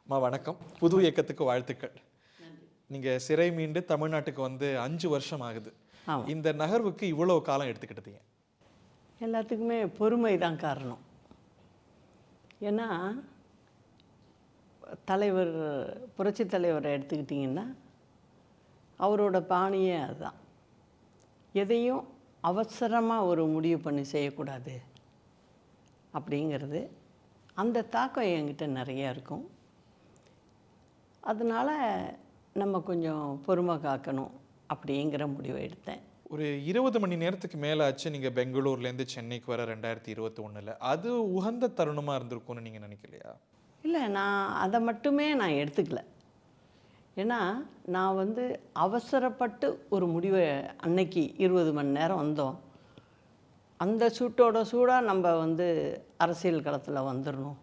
வணக்கம். புது இயக்கத்துக்கு வாழ்த்துக்கள். நீங்க சிறை மீண்டு தமிழ்நாட்டுக்கு வந்து 5 வருஷம் ஆகுது. இந்த நகர்வுக்கு இவ்வளவு காலம் எடுத்துக்கிட்டீங்க? எல்லாத்துக்குமே பொறுமை தான் காரணம். ஏன்னா தலைவர் புரட்சித் தலைவரை எடுத்துக்கிட்டிங்கன்னா அவரோட பாணியே அதுதான். எதையும் அவசரமாக ஒரு முடிவு பண்ணி செய்யக்கூடாது அப்படிங்கிறது. அந்த தாக்கம் என்கிட்ட நிறையா இருக்கும். அதனால் நம்ம கொஞ்சம் பொறுமை காக்கணும் அப்படிங்கிற முடிவை எடுத்தேன். ஒரு 20 மணி நேரத்துக்கு மேலே ஆச்சு நீங்கள் பெங்களூர்லேருந்து சென்னைக்கு வர 2021. அது உகந்த தருணமாக இருந்திருக்கும்னு நீங்கள் நினைக்கலையா? இல்லை, நான் அதை மட்டுமே நான் எடுத்துக்கல. ஏன்னா நான் வந்து அவசரப்பட்டு ஒரு முடிவை அன்னைக்கு 20 மணி நேரம் வந்தோம். அந்த சூட்டோட சூடாக நம்ம வந்து அரசியல் களத்தில் வந்துடணும்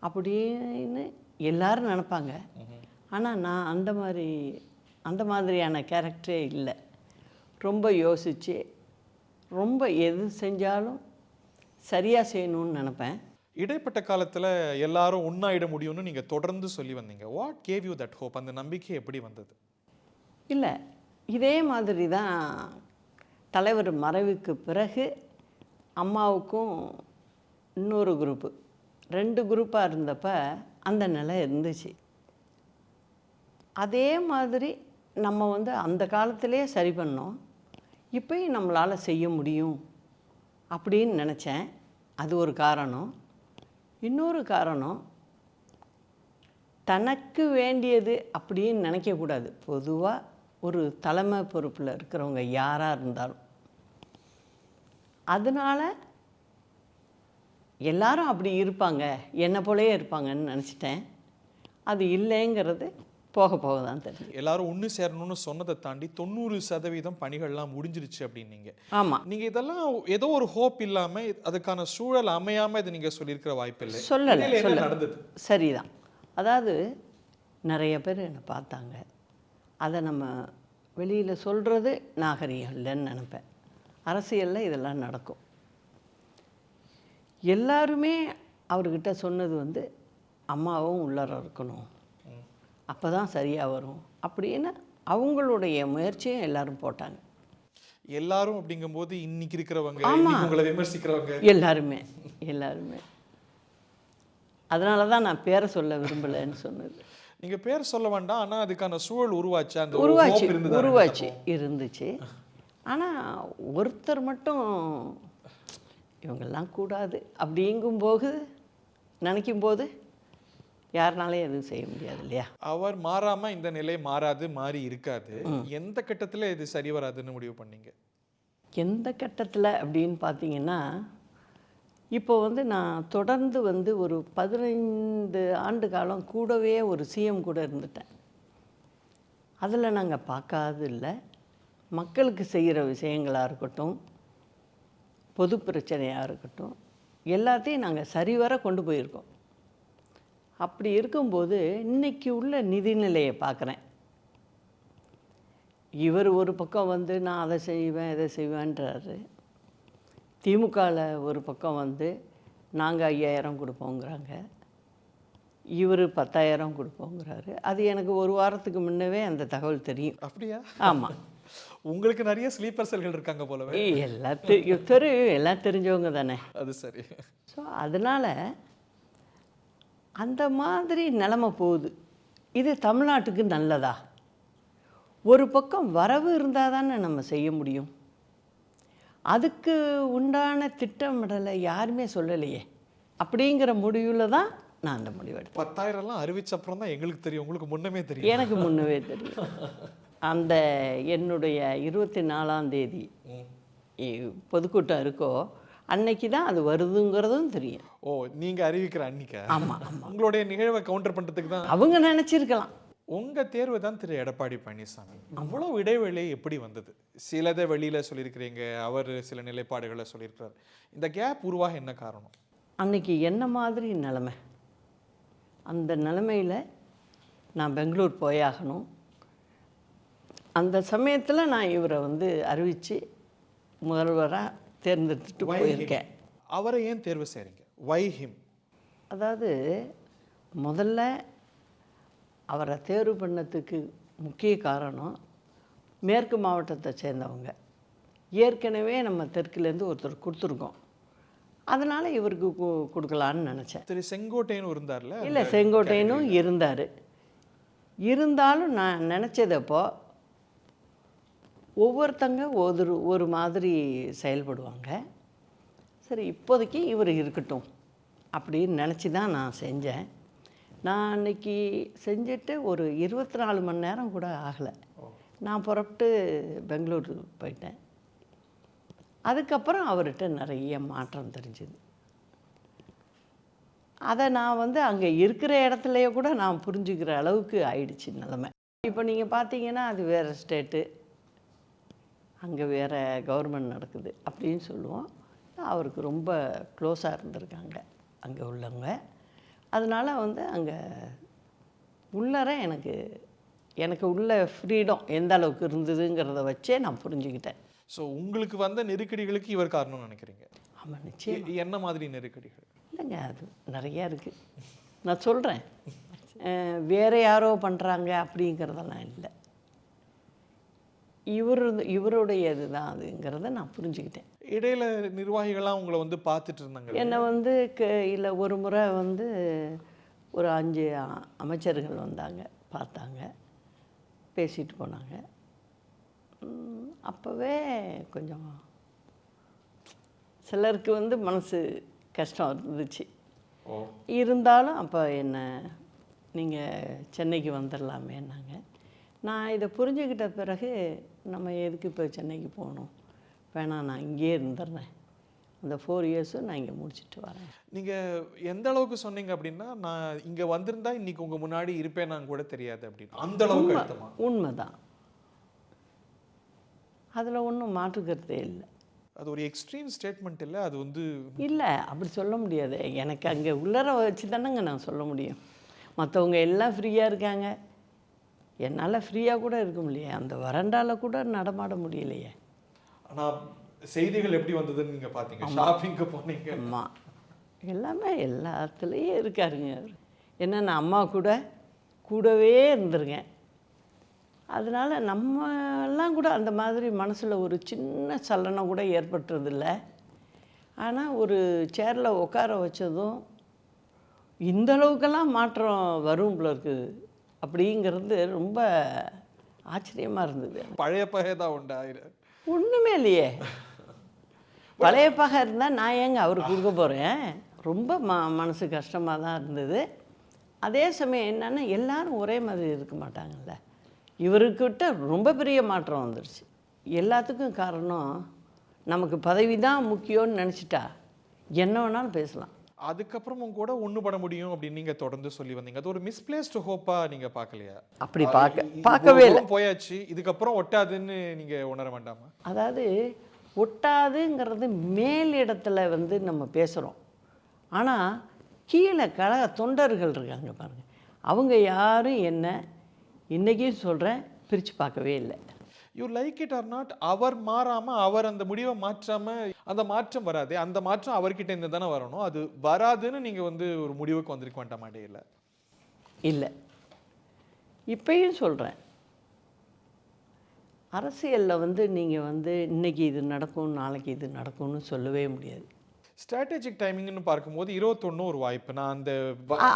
அப்படின்னு எல்லாரும் நினப்பாங்க. ஆனால் நான் அந்த மாதிரியான கேரக்டரே இல்லை. ரொம்ப யோசித்து ரொம்ப எது செஞ்சாலும் சரியாக செய்யணும்னு நினப்பேன். இடைப்பட்ட காலத்தில் எல்லாரும் ஒன்றாயிட முடியும்னு நீங்கள் தொடர்ந்து சொல்லி வந்தீங்க. What cave you that hope? அந்த நம்பிக்கை எப்படி வந்தது? இல்லை, இதே மாதிரி தான் தலைவர் மறைவுக்கு பிறகு அம்மாவுக்கும் இன்னொரு குரூப்பு 2 குரூப்பாக இருந்தப்ப அந்த நிலை இருந்துச்சு. அதே மாதிரி நம்ம வந்து அந்த காலத்திலே சரி பண்ணோம். இப்போயும் நம்மளால் செய்ய முடியும் அப்படின்னு நினச்சேன். அது ஒரு காரணம். இன்னொரு காரணம், தனக்கு வேண்டியது அப்படின்னு நினைக்கக்கூடாது. பொதுவாக ஒரு தலைமை பொறுப்பில் இருக்கிறவங்க யாராக இருந்தாலும் அதனால் எல்லாரும் அப்படி இருப்பாங்க, என்னை போலயே இருப்பாங்கன்னு நினச்சிட்டேன். அது இல்லைங்கிறது போக போக தான் தெரியும். எல்லாரும் ஒன்று சேரணும்னு சொன்னதை தாண்டி 90% பணிகள்லாம் முடிஞ்சிருச்சு அப்படின்னீங்க. ஆமாம், நீங்கள் இதெல்லாம் ஏதோ ஒரு ஹோப் இல்லாமல் அதுக்கான சூழல் அமையாமல் இது நீங்கள் சொல்லியிருக்கிற வாய்ப்பு இல்லை. சொல்லலை நடந்தது சரிதான். அதாவது நிறைய பேர் என்னை பார்த்தாங்க. அதை நம்ம வெளியில் சொல்கிறது நாகரிகம் இல்லைன்னு நினப்பேன். அரசியலில் இதெல்லாம் நடக்கும். எல்லாருமே அவர்கிட்ட சொன்னது வந்து அம்மாவும் உள்ளார இருக்கணும், அப்போ தான் சரியாக வரும் அப்படின்னு அவங்களுடைய முயற்சியும் எல்லாரும் போட்டாங்க. எல்லாரும் அப்படிங்கும்போது இன்னைக்கு இருக்கிறவங்க, உங்களை விமர்சிக்கிறவங்க எல்லாருமே. அதனால தான் நான் பேரை சொல்ல விரும்பலைன்னு சொன்னது. நீங்கள் பேர் சொல்ல வேண்டாம், ஆனால் அதுக்கான சூழல் உருவாச்சு. அந்த உருவாச்சு இருந்துச்சு. ஆனால் ஒருத்தர் மட்டும் இவங்கெல்லாம் கூடாது அப்படிங்கும்போது நினைக்கும்போது யாருனாலையும் எதுவும் செய்ய முடியாது இல்லையா? அவர் மாறாமல் இந்த நிலை மாறாது, மாறி இருக்காது. எந்த கட்டத்தில் இது சரி வராதுன்னு முடிவு பண்ணீங்க? எந்த கட்டத்தில் அப்படின்னு பார்த்தீங்கன்னா, இப்போ வந்து நான் தொடர்ந்து வந்து ஒரு 15 ஆண்டு காலம் கூடவே ஒரு சிஎம் கூட இருந்துட்டேன். அதில் நாங்கள் பார்க்காது இல்லை. மக்களுக்கு செய்கிற விஷயங்களாக இருக்கட்டும், பொது பிரச்சனையாக இருக்கட்டும், எல்லாத்தையும் நாங்கள் சரிவர கொண்டு போயிருக்கோம். அப்படி இருக்கும்போது இன்றைக்கி உள்ள நிதிநிலையை பார்க்குறேன். இவர் ஒரு பக்கம் வந்து நான் அதை செய்வேன் இதை செய்வேன்றாரு. திமுகவில் ஒரு பக்கம் வந்து நாங்கள் 5000 கொடுப்போங்கிறாங்க, இவர் 10,000 கொடுப்போங்கிறாரு. அது எனக்கு ஒரு வாரத்துக்கு முன்னவே அந்த தகவல் தெரியும். அப்படியா? ஆமாம். உங்களுக்கு நிறைய ஸ்லீப்பர் செல்கள் இருக்காங்க போலவே. எல்லாம் தெரிஞ்சவங்க தானே. அது சரி. ஸோ அதனால் அந்த மாதிரி நிலமை போகுது. இது தமிழ்நாட்டுக்கு நல்லதா? ஒரு பக்கம் வரவு இருந்தால் தானே நம்ம செய்ய முடியும். அதுக்கு உண்டான திட்டமிடலை யாருமே சொல்லலையே. அப்படிங்கிற முடிவில் தான் நான் அந்த முடிவு எடுத்தேன். 10,000 அறிவிச்ச அப்புறம் தான் எங்களுக்கு தெரியும். உங்களுக்கு முன்னமே தெரியும்? எனக்கு முன்னவே தெரியும். அந்த என்னுடைய 24ஆம் தேதி பொதுக்கூட்டம் இருக்கோ அன்னைக்கு தான் அது வருதுங்கிறதும் தெரியும். ஓ, நீங்கள் அறிவிக்கிற அன்னைக்கு? ஆமாம். உங்களுடைய நிகழ்வை கவுண்டர் பண்ணுறதுக்கு தான் அவங்க நினச்சிருக்கலாம். உங்கள் தேர்வு தான் திரு எடப்பாடி பழனிசாமி. அவ்வளோ இடைவெளி எப்படி வந்தது? சிலதை வெளியில் சொல்லியிருக்கிறீங்க, அவர் சில நிலைப்பாடுகளை சொல்லியிருக்கிறார். இந்த கேப் உருவாக என்ன காரணம்? அன்னைக்கு என்ன மாதிரி நிலைமை, அந்த நிலைமையில் நான் பெங்களூர் போயாகணும். அந்த சமயத்தில் நான் இவரை வந்து அறிவித்து முதல்வராக தேர்ந்தெடுத்துட்டு போயிருக்கேன். அவரை ஏன் தேர்வு செய்கிறீங்க? வை ஹிம்? அதாவது முதல்ல அவரை தேர்வு பண்ணதுக்கு முக்கிய காரணம் மேற்கு மாவட்டத்தை சேர்ந்தவங்க. ஏற்கனவே நம்ம தெற்குலேருந்து ஒருத்தர் கொடுத்துருக்கோம். அதனால் இவருக்கு கொடுக்கலான்னு நினச்சேன். திரு செங்கோட்டையன் இருந்தார்ல, இல்லை, செங்கோட்டையனும் இருந்தார். இருந்தாலும் நான் நினச்சதப்போ ஒவ்வொருத்தங்க ஒரு மாதிரி செயல்படுவாங்க. சரி, இப்போதைக்கு இவர் இருக்கட்டும் அப்படின்னு நினச்சி தான் நான் செஞ்சேன். நான் அன்றைக்கி செஞ்சுட்டு ஒரு 24 மணி நேரம் கூட ஆகலை. நான் புறப்பட்டு பெங்களூர் போயிட்டேன். அதுக்கப்புறம் அவர்கிட்ட நிறைய மாற்றம் தெரிஞ்சுது. அதை நான் வந்து அங்கே இருக்கிற இடத்துலையே கூட நான் புரிஞ்சுக்கிற அளவுக்கு ஆயிடுச்சு நிலைமை. இப்போ நீங்கள் பார்த்தீங்கன்னா அது வேறு ஸ்டேட்டு, அங்கே வேறு கவர்மெண்ட் நடக்குது அப்படின்னு சொல்லுவோம். அவருக்கு ரொம்ப க்ளோஸாக இருந்திருக்காங்க அங்கே உள்ளவங்க. அதனால் வந்து அங்கே உள்ளர எனக்கு உள்ள ஃப்ரீடம் எந்த அளவுக்கு இருந்ததுங்கிறத வச்சே நான் புரிஞ்சுக்கிட்டேன். ஸோ உங்களுக்கு வந்த நெருக்கடிகளுக்கு இவர் காரணம்னு நினைக்கிறீங்க? ஆமாம், நிச்சயம். என்ன மாதிரி நெருக்கடிகள்? இல்லைங்க, அது நிறையா இருக்குது. நான் சொல்கிறேன், வேறு யாரோ பண்ணுறாங்க அப்படிங்கிறதெல்லாம் இல்லை. இவருடைய இதுதான் அதுங்கிறத நான் புரிஞ்சுக்கிட்டேன். இடையில நிர்வாகிகள்லாம் உங்களை வந்து பார்த்துட்டு இருந்தாங்க. என்னை வந்து இல்லை, ஒரு முறை வந்து ஒரு 5 அமைச்சர்கள் வந்தாங்க, பார்த்தாங்க, பேசிட்டு போனாங்க. அப்போவே கொஞ்சம் சிலருக்கு வந்து மனசு கஷ்டம் இருந்துச்சு. இருந்தாலும் அப்போ என்ன, நீங்கள் சென்னைக்கு வந்துடலாமேன்னாங்க. நான் இதை புரிஞ்சுக்கிட்ட பிறகு நம்ம எதுக்கு இப்போ சென்னைக்கு போகணும், வேணாம், நான் இங்கேயே இருந்துடுறேன், அந்த 4 இயர்ஸும் நான் இங்கே முடிச்சுட்டு வரேன். நீங்கள் எந்த அளவுக்கு சொன்னீங்க அப்படின்னா, நான் இங்கே வந்திருந்தா இன்றைக்கி உங்கள் முன்னாடி இருப்பேனான்னு கூட தெரியாது அப்படின்னு, அந்த அளவுக்கு அர்த்தமா? உண்மைதான், அதில் ஒன்றும் மாற்றுக்கிறதே இல்லை. அது ஒரு எக்ஸ்ட்ரீம் ஸ்டேட்மெண்ட் இல்லை, அது வந்து இல்லை, அப்படி சொல்ல முடியாது. எனக்கு அங்கே உள்ளர வச்சு தானேங்க நான் சொல்ல முடியும். மற்றவங்க எல்லாம் ஃப்ரீயாக இருக்காங்க, என்னால் ஃப்ரீயாக கூட இருக்க முடியலையே, அந்த வறண்டாவில் கூட நடமாட முடியலையே. ஆனால் செய்திகள் எப்படி வந்ததுன்னு நீங்கள் பார்த்தீங்க, ஷாப்பிங்க்கு போனீங்க. ஆமாம், எல்லாமே எல்லாத்துலேயும் இருக்காருங்க அவர். ஏன்னா நான் அம்மா கூடவே இருந்துருங்க. அதனால் நம்மெல்லாம் கூட அந்த மாதிரி மனசில் ஒரு சின்ன சலனம் கூட ஏற்பட்டுறதில்ல. ஆனால் ஒரு சேரில் உட்கார வச்சதும் இந்த அளவுக்கெல்லாம் மாற்றம் வரும் போல இருக்குது அப்படிங்கிறது ரொம்ப ஆச்சரியமாக இருந்தது. பழைய பகை தான் உண்டா? ஒன்றுமே இல்லையே, பழைய பகை இருந்தால் நான் ஏங்க அவருக்கு கொடுக்க போகிறேன். ரொம்ப மனசு கஷ்டமாக தான் இருந்தது. அதே சமயம் என்னென்னா, எல்லோரும் ஒரே மாதிரி இருக்க மாட்டாங்கல்ல. இவருக்கிட்ட ரொம்ப பெரிய மாற்றம் வந்துடுச்சு. எல்லாத்துக்கும் காரணம் நமக்கு பதவி தான் முக்கியம்னு நினச்சிட்டா என்ன வேணாலும் பேசலாம். அதுக்கப்புறமும் கூட ஒன்று பண்ண முடியும் அப்படின்னு நீங்கள் தொடர்ந்து சொல்லி வந்தீங்க. அது ஒரு மிஸ்பிளேஸ்டு ஹோப்பாக நீங்கள் பார்க்கலையா? அப்படி பார்க்கவே இல்லை. போயாச்சு, இதுக்கப்புறம் ஒட்டாதுன்னு நீங்கள் உணர வேண்டாமா? அதாவது ஒட்டாதுங்கிறது மேல் இடத்துல வந்து நம்ம பேசுகிறோம். ஆனால் கீழே கழக தொண்டர்கள் இருக்காங்க பாருங்கள், அவங்க யாரும் என்ன இன்றைக்கும் சொல்கிறேன் பிரித்து பார்க்கவே இல்லை. You like it or not, அவர் மாறாமல், அவர் அந்த முடிவை மாற்றாமல் அந்த மாற்றம் வராது. அந்த மாற்றம் அவர்கிட்ட இருந்து தானே வரணும். அது வராதுன்னு நீங்கள் வந்து ஒரு முடிவுக்கு வந்திருக்க வேண்டாம் இடையில? இல்லை, இப்பயும் சொல்கிறேன், அரசியலில் வந்து நீங்கள் வந்து இன்றைக்கி இது நடக்கும் நாளைக்கு இது நடக்கும்னு சொல்லவே முடியாது. ஸ்ட்ராட்டஜிக் டைமிங்னு பார்க்கும்போது 21 ஒரு வாய்ப்பு. நான் அந்த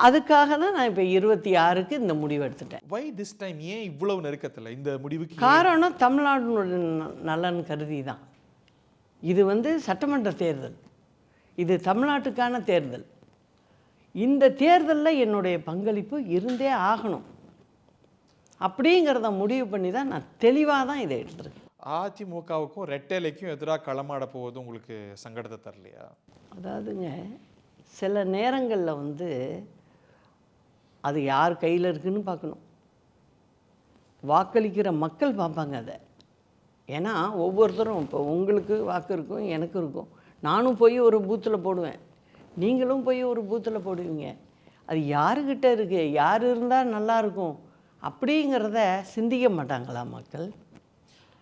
அதுக்காக தான் நான் இப்போ 26க்கு இந்த முடிவு எடுத்துட்டேன். Why this time? ஏன் இவ்வளவு நெருக்கத்தில் இந்த முடிவுக்கு காரணம் தமிழ்நாடு நலன் கருதி தான். இது வந்து சட்டமன்ற தேர்தல், இது தமிழ்நாட்டுக்கான தேர்தல். இந்த தேர்தலில் என்னுடைய பங்களிப்பு இருந்தே ஆகணும் அப்படிங்கிறத முடிவு பண்ணி தான் நான் தெளிவாக தான் இதை எடுத்துருக்கேன். அதிமுகவுக்கும் ரெட்டேலைக்கும் எதிராக களமாட போவது உங்களுக்கு சங்கடத்தை தரலையா? அதாவதுங்க, சில நேரங்களில் வந்து அது யார் கையில் இருக்குதுன்னு பார்க்கணும். வாக்களிக்கிற மக்கள் பார்ப்பாங்க அதை. ஏன்னா ஒவ்வொருத்தரும், இப்போ உங்களுக்கு வாக்கு இருக்கும், எனக்கு இருக்கும். நானும் போய் ஒரு பூத்தில் போடுவேன், நீங்களும் போய் ஒரு பூத்தில் போடுவீங்க. அது யாருக்கிட்ட இருக்குது, யார் இருந்தால் நல்லாயிருக்கும் அப்படிங்கிறத சிந்திக்க மாட்டாங்களா மக்கள்?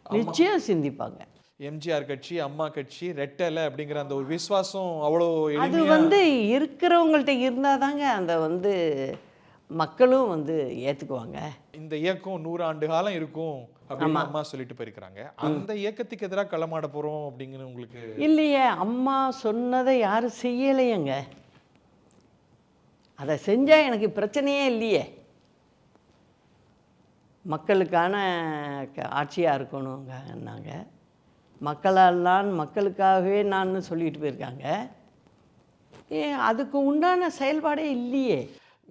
நிச்சயம் சிந்திப்பாங்க. எம்ஜிஆர் கட்சி, அம்மா கட்சி, ரெட்டலை அப்படிங்கிற அந்த ஒரு விசுவாசம் அவ்வளோ அது வந்து இருக்கிறவங்கள்ட்ட இருந்தால் தாங்க அந்த வந்து மக்களும் வந்து ஏற்றுக்குவாங்க. இந்த இயக்கம் 100 ஆண்டு காலம் இருக்கும் அப்படின்னு அம்மா சொல்லிட்டு போயிருக்கிறாங்க. அந்த இயக்கத்துக்கு எதிராக களமாட போறோம் அப்படிங்கிற உங்களுக்கு இல்லையே, அம்மா சொன்னதை யாரும் செய்யலையேங்க. அதை செஞ்சால் எனக்கு பிரச்சனையே இல்லையே. மக்களுக்கான ஆட்சியாக இருக்கணுங்கன்னாங்க. மக்களால் மக்களுக்காகவே நான் சொல்லிட்டு போயிருக்காங்க. அதுக்கு உண்டான செயல்பாடே இல்லையே.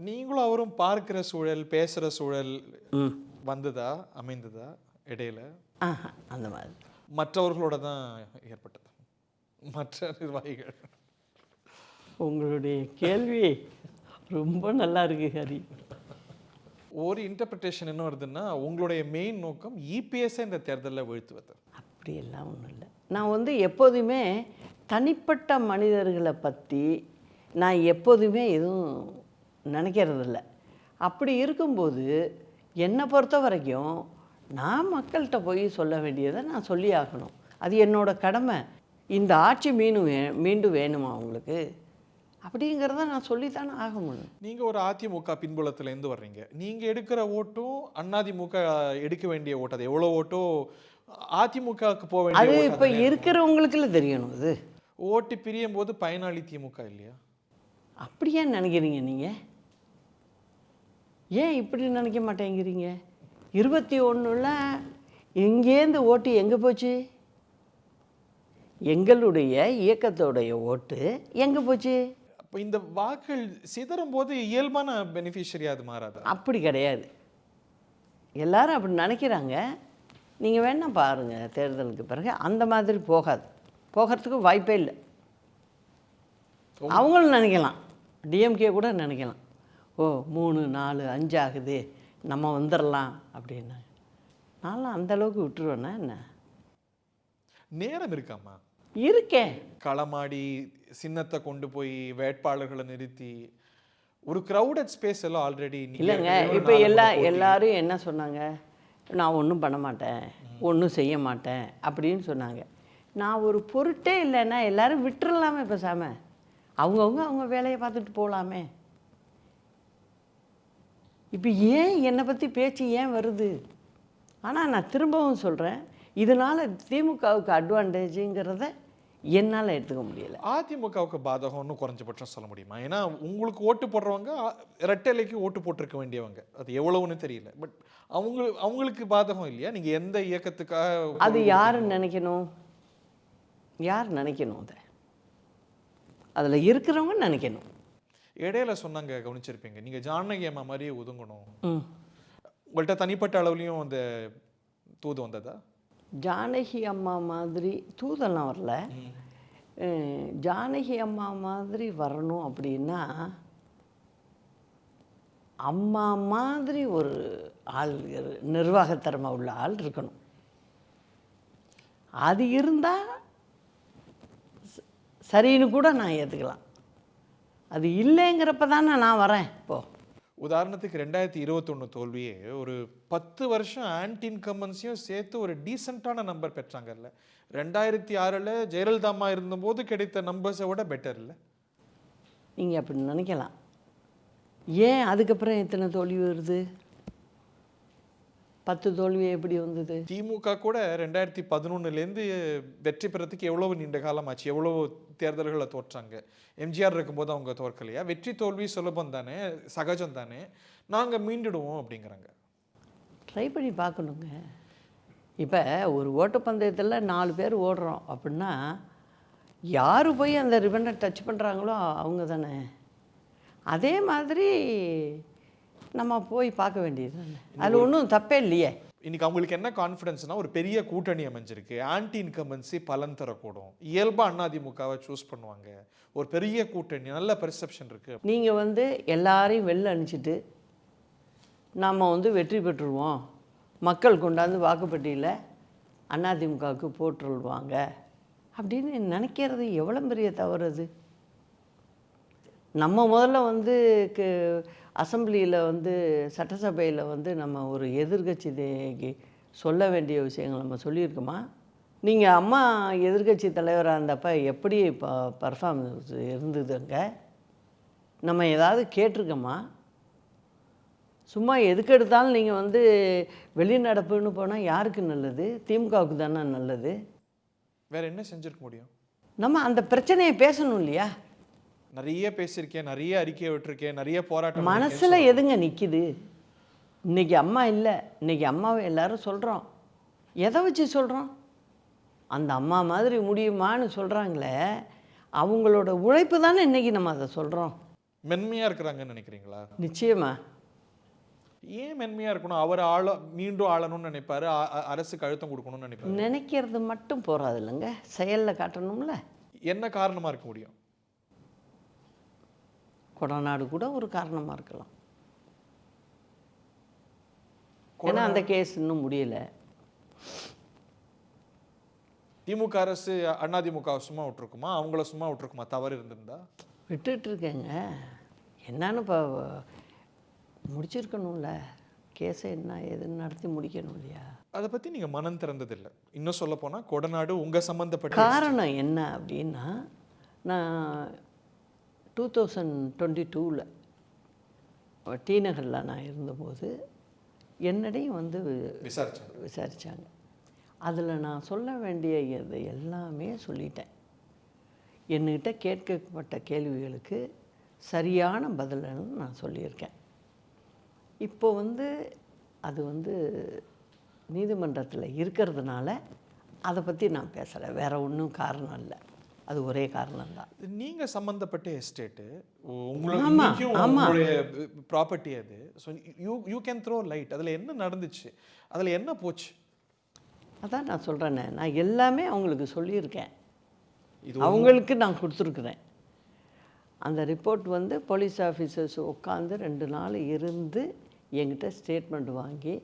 நீங்களும் அவரும் பார்க்கிற சூழல், பேசுற சூழல் வந்ததா, அமைந்ததா இடையில? அந்த மாதிரி மற்றவர்களோட தான் ஏற்பட்டது, மற்ற நிர்வாகிகள். உங்களுடைய கேள்வி ரொம்ப நல்லா இருக்கு ஹரி. ஒரு இன்டர்பிரிட்டேஷன் என்ன வருதுன்னா, உங்களுடைய மெயின் நோக்கம் இபிஎஸ்ஸை இந்த தேர்தலில் வீழ்த்துவது. அப்படியெல்லாம் ஒன்றும் இல்லை. நான் வந்து எப்போதுமே தனிப்பட்ட மனிதர்களை பற்றி நான் எப்போதுமே எதுவும் நினைக்கிறதில்ல. அப்படி இருக்கும்போது என்னை பொறுத்த வரைக்கும் நான் மக்கள்கிட்ட போய் சொல்ல வேண்டியதை நான் சொல்லி ஆகணும். அது என்னோட கடமை. இந்த ஆட்சி மீண்டும் வேணுமா உங்களுக்கு அப்படிங்கிறத நான் சொல்லித்தானே ஆகணும். நீங்கள் ஒரு அதிமுக பின்புலத்துலேருந்து வர்றீங்க. நீங்கள் எடுக்கிற ஓட்டும் அதிமுக எடுக்க வேண்டிய ஓட்டு, அது எவ்வளோ ஓட்டோ அதிமுகவுக்கு போக வேண்டிய அது இப்போ இருக்கிறவங்களுக்குள்ள தெரியணும். அது ஓட்டு பிரியும் போது பயனாளி திமுக இல்லையா? அப்படியே நினைக்கிறீங்க நீங்கள்? ஏன் இப்படி நினைக்க மாட்டேங்கிறீங்க? 21ல் இங்கேருந்து ஓட்டு எங்கே போச்சு? எங்களுடைய இயக்கத்தோடைய ஓட்டு எங்கே போச்சு? அப்போ இந்த வாக்கள் சிதறும் போது இயல்பான பெனிஃபிஷரியாக அது மாறாது? அப்படி கிடையாது. எல்லாரும் அப்படி நினைக்கிறாங்க. நீங்கள் வேணால் பாருங்கள், தேர்தலுக்கு பிறகு அந்த மாதிரி போகிறதுக்கு வாய்ப்பே இல்லை. அவங்களும் நினைக்கலாம், டிஎம்கே கூட நினைக்கலாம், ஓ 3, 4, 5 ஆகுது, நம்ம வந்துடலாம் அப்படின்னு. நான்லாம் அந்தளவுக்கு விட்டுருவேண்ணா என்ன? நேரம் இருக்காமா? இருக்கேன். களமாடி சின்னத்தை கொண்டு போய் வேட்பாளர்களை நிறுத்தி ஒரு க்ரௌடட் ஸ்பேஸ் எல்லாம் ஆல்ரெடி இல்லைங்க. இப்போ எல்லாரும் என்ன சொன்னாங்க? நான் ஒன்றும் பண்ண மாட்டேன், ஒன்றும் செய்ய மாட்டேன் அப்படின்னு சொன்னாங்க. நான் ஒரு பொருட்டே இல்லைன்னா எல்லோரும் விட்டுறலாமே பேசாமல். அவங்க வேலையை பார்த்துட்டு போகலாமே. இப்போ ஏன் என்னை பற்றி பேச்சு ஏன் வருது? ஆனால் நான் திரும்பவும் சொல்கிறேன், இதனால் திமுகவுக்கு அட்வான்டேஜுங்கிறத என்னால் எடுத்துக்க முடியலை. அதிமுகவுக்கு பாதகம்னு குறைஞ்சபட்சம் சொல்ல முடியுமா? ஏன்னா உங்களுக்கு ஓட்டு போடுறவங்க ரெட்டலைக்கு ஓட்டு போட்டிருக்க வேண்டியவங்க, அது எவ்வளவுன்னு தெரியல. பட் அவங்களுக்கு பாதகம் இல்லையா? நீங்கள் எந்த இயக்கத்துக்காக? அது யார் நினைக்கணும்? யார் நினைக்கணும்? அதில் இருக்கிறவங்க நினைக்கணும். இடையில சொன்னாங்க, கவனிச்சிருப்பீங்க, நீங்கள் ஜானகி அம்மா மாதிரியே ஒதுங்கணும். உங்கள்கிட்ட தனிப்பட்ட அளவுலையும் அந்த தூது வந்ததா? ஜானகி அம்மா மாதிரி தூதெல்லாம் வரல. ஜானகி அம்மா மாதிரி வரணும் அப்படின்னா அம்மா மாதிரி ஒரு ஆள், நிர்வாகத்திறமை உள்ள ஆள் இருக்கணும். அது இருந்தால் சரின்னு கூட நான் ஏற்றுக்கலாம். அது இல்லைங்கிறப்ப தானே நான் வரேன். இப்போது உதாரணத்துக்கு 2021 தோல்வியே ஒரு 10 வருஷம் ஆன்டி இன்கம்பன்ஸையும் சேர்த்து ஒரு டீசெண்டான நம்பர் பெற்றாங்கல்ல. 2006 ஜெயலலிதா அம்மா இருந்தபோது கிடைத்த நம்பர்ஸை விட பெட்டர் இல்லை? நீங்கள் அப்படி நினைக்கலாம். ஏன் அதுக்கப்புறம் எத்தனை தோல்வி வருது? 10 தோல்வி எப்படி வந்தது? திமுக கூட 2011லேருந்து வெற்றி பெறத்துக்கு எவ்வளவு நீண்ட காலம் ஆச்சு, எவ்வளவு தேர்தல்களை தோற்றாங்க. எம்ஜிஆர் இருக்கும்போது அவங்க தோற்கலையா? வெற்றி தோல்வி சுலபம் தானே, சகஜம் தானே, நாங்கள் மீண்டுடுவோம் அப்படிங்கிறாங்க. ட்ரை பண்ணி பார்க்கணுங்க. இப்போ ஒரு ஓட்டப்பந்தயத்தில் 4 பேர் ஓடுறோம் அப்படின்னா யார் போய் அந்த ரிப்பனை டச் பண்ணுறாங்களோ அவங்க தானே. அதே மாதிரி நம்ம போய் பார்க்க வேண்டியது தானே, அதில் ஒன்றும் தப்பே இல்லையே. இன்னைக்கு அவங்களுக்கு என்ன கான்ஃபிடன்ஸ்னா, ஒரு பெரிய கூட்டணி அமைஞ்சிருக்கு, ஆன்டி இன்கம்பன்சி பலன் தரக்கூடும், இயல்பாக அதிமுகவை சூஸ் பண்ணுவாங்க, ஒரு பெரிய கூட்டணி, நல்ல பெர்செப்ஷன் இருக்குது. நீங்கள் எல்லாரையும் வெளில அனுப்பிச்சிட்டு நம்ம வெற்றி பெற்றுருவோம், மக்கள் கொண்டாந்து வாக்குப்பட்டியில் அதிமுகவுக்கு போட்டுருவாங்க அப்படின்னு நினைக்கிறது எவ்வளோ பெரிய தவறு அது. நம்ம முதல்ல அசம்பிளியில் சட்டசபையில் நம்ம ஒரு எதிர்கட்சி சொல்ல வேண்டிய விஷயங்கள் நம்ம சொல்லியிருக்கோமா? நீங்கள் அம்மா எதிர்கட்சி தலைவராக இருந்தப்போ எப்படி பர்ஃபார்மன்ஸ் இருந்ததுங்க? நம்ம ஏதாவது கேட்டிருக்கோமா? சும்மா எதுக்கு எடுத்தாலும் நீங்கள் வந்து வெளிநடப்புன்னு போனால் யாருக்கு நல்லது? திமுகவுக்கு தானே நல்லது. வேற என்ன செஞ்சிருக்க முடியும்? நம்ம அந்த பிரச்சனையை பேசணும் இல்லையா? நிறைய பேசியிருக்கேன், நிறைய அறிக்கையை விட்டுருக்கேன், நிறைய போராட்டம் மனசில் எதுங்க நிற்கிது? இன்றைக்கி அம்மா இல்லை, இன்றைக்கி அம்மாவை எல்லாரும் சொல்கிறோம். எதை வச்சு சொல்கிறோம்? அந்த அம்மா மாதிரி முடியுமான்னு சொல்கிறாங்களே, அவங்களோட உழைப்பு தானே இன்றைக்கி நம்ம அதை சொல்கிறோம். மென்மையா இருக்கிறாங்கன்னு நினைக்கிறீங்களா? நிச்சயமா. ஏன் மென்மையா இருக்கணும்? அவர் மீண்டும் ஆளணும்னு நினைப்பாரு, அரசுக்கு அழுத்தம் கொடுக்கணும்னு நினைப்பாரு. நினைக்கிறது மட்டும் போகாது இல்லைங்க, செயலில் காட்டணும்ல. என்ன காரணமா இருக்க முடியும்? கொடநாடு கூட ஒரு காரணமாக இருக்கலாம். ஏன்னா அந்த கேஸ் இன்னும் முடியலை. திமுக அரசு அதிமுக சும்மா விட்டுருக்குமா? அவங்கள சும்மா விட்டுருக்குமா தவறு இருந்திருந்தா? விட்டுட்டு இருக்கேங்க. என்னன்னு இப்போ முடிச்சிருக்கணும்ல, கேஸை என்ன ஏதுன்னு நடத்தி முடிக்கணும் இல்லையா? அதை பற்றி நீங்கள் மனம் திறந்ததில்லை. இன்னும் சொல்ல போனால் கொடநாடு உங்கள் சம்மந்தப்பட்ட காரணம் என்ன அப்படின்னா, நான் 2022 டி நகரில் நான் இருந்தபோது என்னடையும் வந்து விசாரித்தாங்க. அதில் நான் சொல்ல வேண்டிய இது எல்லாமே சொல்லிட்டேன். என்கிட்ட கேட்கப்பட்ட கேள்விகளுக்கு சரியான பதில்னு நான் சொல்லியிருக்கேன். இப்போ வந்து அது வந்து நீதிமன்றத்தில் இருக்கிறதுனால அதை பற்றி நான் பேசலை. வேறு ஒன்றும் காரணம் இல்லை, அது ஒரே காரணம்தான். நீங்கள் சம்மந்தப்பட்ட எஸ்டேட்டு உங்களுடைய ப்ராப்பர்ட்டி அது. So you can throw light. அதில் என்ன நடந்துச்சு, அதில் என்ன போச்சு? அதான் நான் சொல்கிறேன்னே, நான் எல்லாமே அவங்களுக்கு சொல்லியிருக்கேன், அவங்களுக்கு நான் கொடுத்துருக்குறேன். அந்த ரிப்போர்ட் வந்து போலீஸ் ஆஃபீஸர்ஸ் உட்காந்து 2 நாள் இருந்து என்கிட்ட ஸ்டேட்மெண்ட் வாங்கி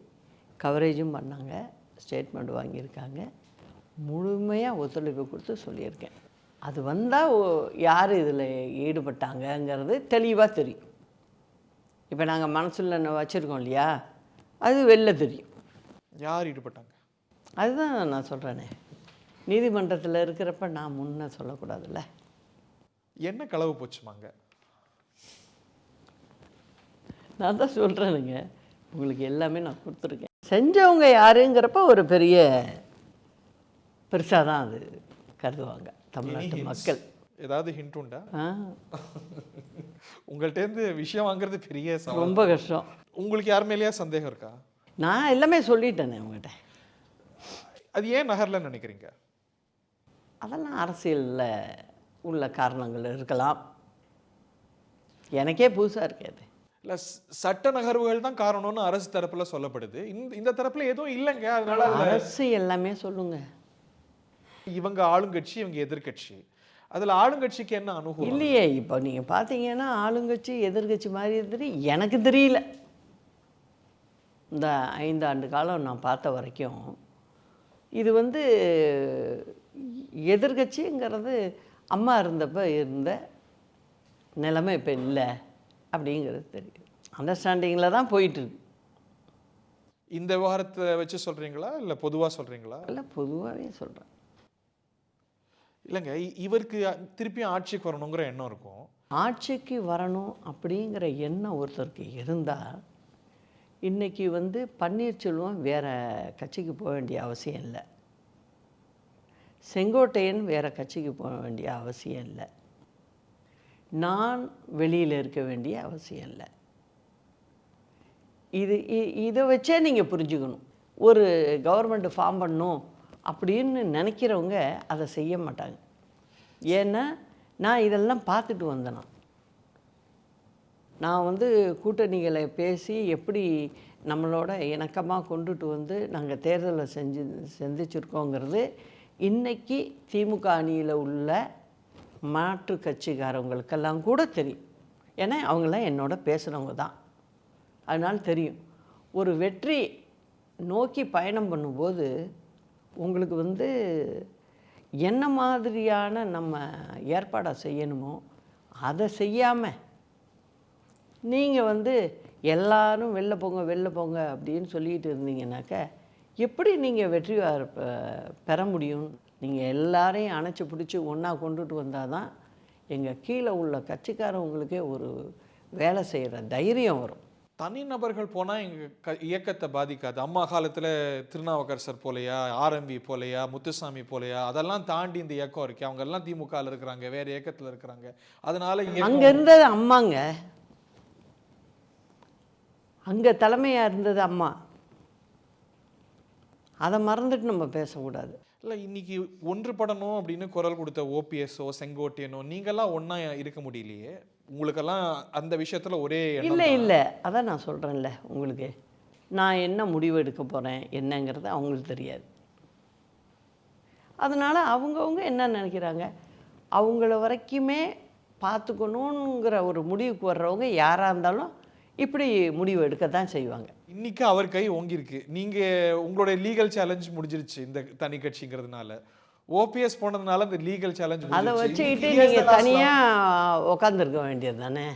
கவரேஜும் பண்ணாங்க, ஸ்டேட்மெண்ட் வாங்கியிருக்காங்க. முழுமையாக ஒத்துழைப்பு கொடுத்து சொல்லியிருக்கேன். அது வந்தால் யார் இதில் ஈடுபட்டாங்கங்கிறது தெளிவாக தெரியும். இப்போ நாங்கள் மனசில் வச்சுருக்கோம் இல்லையா, அது வெளில தெரியும். யார் ஈடுபட்டாங்க? அதுதான் நான் சொல்கிறேனே, நீதிமன்றத்தில் இருக்கிறப்ப நான் முன்ன சொல்லக்கூடாதுல்ல. என்ன களவு போச்சுமாங்க? நான் தான் சொல்கிறேனுங்க, உங்களுக்கு எல்லாமே நான் கொடுத்துருக்கேன். செஞ்சவங்க யாருங்கிறப்ப ஒரு பெருசாக தான் அது கருதுவாங்க தமிழ்நாட்டு மக்கள். ஏதாவது ஹிண்ட் உண்டா? உங்கள்கிட்டேருந்து விஷயம் வாங்குறது பெரிய ரொம்ப கஷ்டம். உங்களுக்கு யார் மேலேயா சந்தேகம் இருக்கா? நான் எல்லாமே சொல்லிட்டேனே உங்கள்கிட்ட. அது ஏன் நகரில் நினைக்கிறீங்க? அதெல்லாம் அரசியலில் உள்ள காரணங்கள் இருக்கலாம், எனக்கே புதுசாக இருக்காது. இல்லை, சட்ட நகர்வுகள் தான் காரணம்னு அரசு தரப்பில் சொல்லப்படுது. இந்த தரப்பில் எதுவும் இல்லைங்க. அதனால அரசு எல்லாமே சொல்லுங்க. இவங்க ஆளுங்கட்சி, இவங்க எதிர்கட்சி. அதில் ஆளுங்கட்சிக்கு என்ன அனுகூலம் இல்லையே? இப்போ நீங்கள் பார்த்தீங்கன்னா ஆளுங்கட்சி எதிர்கட்சி மாதிரி தெரியும். எனக்கு தெரியல, இந்த 5 ஆண்டு காலம் நான் பார்த்த வரைக்கும் இது வந்து எதிர்கட்சிங்கிறது அம்மா இருந்தப்ப இருந்த நிலைமை இப்போ இல்லை அப்படிங்கிறது தெரியும். அண்டர்ஸ்டாண்டிங்கில் தான் போயிட்டுருக்கு. இந்த விவகாரத்தை வச்சு சொல்கிறீங்களா இல்லை பொதுவாக சொல்கிறீங்களா? இல்லை, பொதுவாகவே சொல்கிறேன். இல்லைங்க, இவருக்கு திருப்பியும் ஆட்சிக்கு வரணுங்கிற எண்ணம் இருக்கும். ஆட்சிக்கு வரணும் அப்படிங்கிற எண்ணம் ஒருத்தருக்கு இருந்தால் இன்றைக்கி வந்து பன்னீர்செல்வம் வேறு கட்சிக்கு போக வேண்டிய அவசியம் இல்லை, செங்கோட்டையன் வேறு கட்சிக்கு போக வேண்டிய அவசியம் இல்லை, நான் வெளியில் இருக்க வேண்டிய அவசியம் இல்லை. இதை வச்சே நீங்கள் புரிஞ்சுக்கணும். ஒரு கவர்மெண்ட் ஃபார்ம் பண்ணணும் அப்படின்னு நினைக்கிறவங்க அதை செய்ய மாட்டாங்க. ஏன்னா நான் இதெல்லாம் பார்த்துட்டு வந்தேன். நான் வந்து கூட்டணிகளை பேசி எப்படி நம்மளோட இணக்கமாக கொண்டுட்டு வந்து நாங்கள் தேர்தலை சந்திச்சிருக்கோங்கிறது இன்றைக்கி திமுக அணியில் உள்ள மாற்று கட்சிக்காரவங்களுக்கெல்லாம் கூட தெரியும். ஏன்னா அவங்களாம் என்னோட பேசுகிறவங்க தான், அதனால் தெரியும். ஒரு வெற்றி நோக்கி பயணம் பண்ணும்போது உங்களுக்கு வந்து என்ன மாதிரியான நம்ம ஏற்பாடை செய்யணுமோ அதை செய்யாமல் நீங்கள் வந்து எல்லாரும் வெளில போங்க அப்படின்னு சொல்லிகிட்டு இருந்தீங்கன்னாக்க எப்படி நீங்கள் வெற்றி பெற முடியும்? நீங்கள் எல்லாரையும் அணைச்சி பிடிச்சி ஒன்றா கொண்டுட்டு வந்தால் தான் எங்கள் கீழே உள்ள கட்சிக்காரவங்களுக்கே ஒரு வேலை செய்கிற தைரியம் வரும். தனிநபர்கள் போனா எங்க இயக்கத்தை பாதிக்காது. அம்மா காலத்துல திருநாவுக்கரசர் போலயா, ஆர்எம்பி போலயா, முத்துசாமி போலயா, அதெல்லாம் தாண்டி இந்த இயக்கம் இருக்கு. அவங்க எல்லாம் திமுகல இருக்கிறாங்க, வேற இயக்கத்துல இருக்கிறாங்க. அதனால அங்க இயக்கம் இருந்தது அம்மாங்க, அங்க தலைமையா இருந்தது அம்மா. அதை மறந்துட்டு நம்ம பேசக்கூடாது. இல்ல இன்னைக்கு ஒன்றுபடணும் அப்படின்னு குரல் கொடுத்த ஓபிஎஸ்ஓ, செங்கோட்டையனோ நீங்கெல்லாம் ஒண்ணா இருக்க முடியலையே. உங்களுக்கெல்லாம் அந்த விஷயத்துல ஒரே எண்ணம் இல்லை தானா? இல்லை, அதான் நான் சொல்கிறேன்ல உங்களுக்கு, நான் என்ன முடிவு எடுக்க போகிறேன் என்னங்கிறது அவங்களுக்கு தெரியாது. அதனால் அவங்கவுங்க என்ன நினைக்கிறாங்க, அவங்கள வரைக்குமே பார்த்துக்கணுங்கிற ஒரு முடிவுக்கு வர்றவங்க யாராக இருந்தாலும் இப்படி முடிவு எடுக்க தான் செய்வாங்க. இன்னைக்கு அவர் கை ஓங்கியிருக்கு. நீங்க உங்களுடைய லீகல் சேலஞ்ச் முடிஞ்சிருச்சு இந்த தனி கட்சிங்கிறதுனால. ஓபிஎஸ் போனதுனால இந்த லீகல் சேலஞ்ச் அதை முடிஞ்சிருச்சு. வச்சுக்கிட்டு இன்னைக்கு நீங்கள் ESLR தனியாக உக்காந்துருக்க வேண்டியது தானே.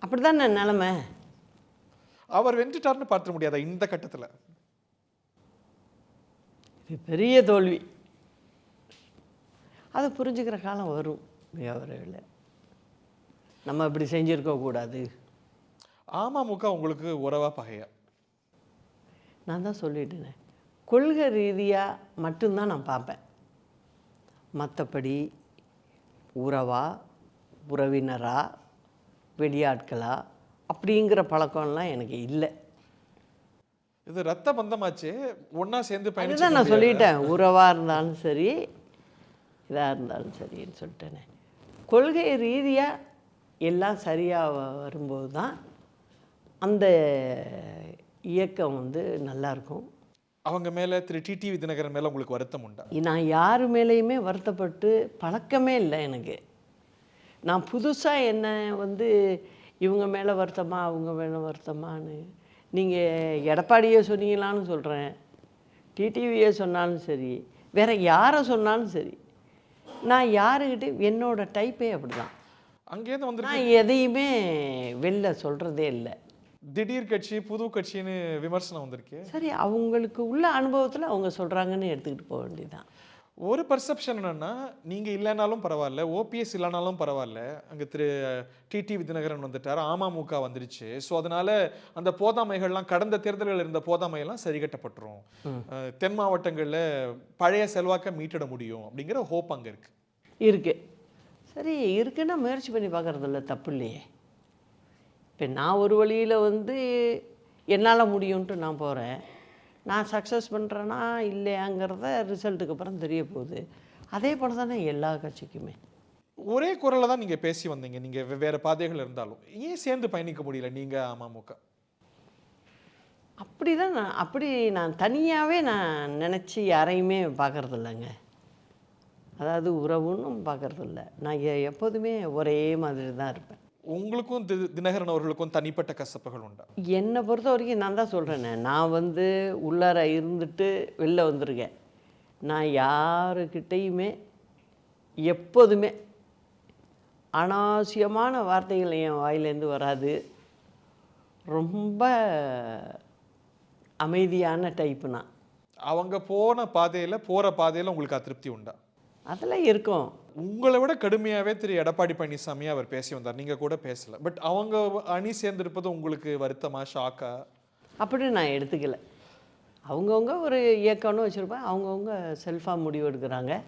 அப்படி தானே நிலமை. அவர் வென்றுட்டார்னு பார்த்துட முடியாதா இந்த கட்டத்துல? இது பெரிய தோல்வி. அதை புரிஞ்சுக்கிற காலம் வரும் விரைவில். நம்ம இப்படி செஞ்சுருக்கக்கூடாது. அமமுக உங்களுக்கு உறவா பகையா? நான் தான் சொல்லிட்டேனே, கொள்கை ரீதியாக மட்டும்தான் நான் பார்ப்பேன். மற்றபடி உறவா, உறவினரா, வெளியாட்களா அப்படிங்கிற பழக்கம்லாம் எனக்கு இல்லை. இது ரத்த பந்தமாச்சு. ஒண்ணா சேர்ந்து அதுதான் பயணிச்சு நான் சொல்லிட்டேன், உறவாக இருந்தாலும் சரி இதாக இருந்தாலும் சரின்னு சொல்லிட்டேனே. கொள்கை ரீதியாக எல்லாம் சரியாக வரும்போது தான் அந்த இயக்கம் வந்து நல்லாயிருக்கும். அவங்க மேல திரு டிடிவி தினகரன் மேல உங்களுக்கு வருத்தம் உண்டா? நான் யார் மேலேயுமே வருத்தப்பட்டு பழக்கமே இல்லை எனக்கு. நான் புதுசாக என்ன வந்து இவங்க மேலே வருத்தமா அவங்க மேலே வருத்தமான்னு, நீங்கள் எடப்பாடியே சொன்னீங்களான்னு சொல்கிறேன், டிடிவியே சொன்னாலும் சரி, வேறு யாரை சொன்னாலும் சரி, நான் யாருக்கிட்ட என்னோட டைப்பே அப்படி தான். அங்கேருந்து வந்துருக்கு நான் எதையுமே வெளில சொல்கிறதே இல்லை. திடீர் கட்சி, புது கட்சின்னு விமர்சனம் வந்திருக்கு. சரி, அவங்களுக்கு உள்ள அனுபவத்தில் அவங்க சொல்கிறாங்கன்னு எடுத்துக்கிட்டு போக வேண்டியதுதான். ஒரு பர்செப்ஷன் என்னன்னா, நீங்க இல்லைனாலும் பரவாயில்ல, ஓபிஎஸ் இல்லைனாலும் பரவாயில்ல, அங்க திரு டிடிவி தினகரன் வந்துட்டார், அமமுக வந்துருச்சு. ஸோ அதனால அந்த போதாமைகள்லாம் கடந்த தேர்தல்கள் இருந்த போதாமையெல்லாம் சரி கட்டப்பட்டுரும். தென் மாவட்டங்களில் பழைய செல்வாக்கை மீட்டிட முடியும் அப்படிங்கிற ஹோப் அங்கே இருக்கு. இருக்கு. சரி, இருக்குன்னா முயற்சி பண்ணி பார்க்குறதில்ல, தப்பு இல்லையே. இப்போ நான் ஒரு வழியில் வந்து என்னால் முடியும்ன்ட்டு நான் போகிறேன். நான் சக்ஸஸ் பண்ணுறேன்னா இல்லையாங்கிறத ரிசல்ட்டுக்கு அப்புறம் தெரிய போகுது. அதே போல் தானே எல்லா கட்சிக்குமே. ஒரே குரல்ல தான் நீங்க பேசி வந்தீங்க. நீங்க வெவ்வேறு பாதைகள் இருந்தாலும் ஏன் சேர்ந்து பயணிக்க முடியல நீங்க அமமுக? அப்படி நான் தனியாகவே நான் நினச்சி யாரையுமே பார்க்குறதில்லங்க. அதாவது உறவுன்னு பார்க்குறதில்ல. நான் எப்போதுமே ஒரே மாதிரி தான் இருப்பேன். உங்களுக்கும் தினகரன் அவர்களுக்கும் தனிப்பட்ட கசப்புகள் உண்டா? என்னை பொறுத்த வரைக்கும் நான் தான் சொல்கிறேனே, நான் வந்து உள்ளார இருந்துட்டு வெளில வந்திருக்கேன். நான் யாருக்கிட்டேயுமே எப்போதுமே அனாவசியமான வார்த்தைகள் என் வாயிலேருந்து வராது. ரொம்ப அமைதியான டைப்பு நான். அவங்க போற பாதையில உங்களுக்கு அதிருப்தி உண்டா? அதெல்லாம் இருக்கும். உங்களை விட கடுமையாவே திரு எடப்பாடி பழனிசாமி அவர் பேசி வந்தார். நீங்க கூட பேசல. பட் அவங்க அணி சேர்ந்திருப்பது உங்களுக்கு வருத்தமா, ஷாக்கா? அப்படி நான் எடுத்துக்கல. அவங்கவுங்க ஒரு இயக்கம்னு வச்சுருப்பேன். அவங்கவுங்க செல்ஃபாக முடிவு எடுக்கிறாங்க.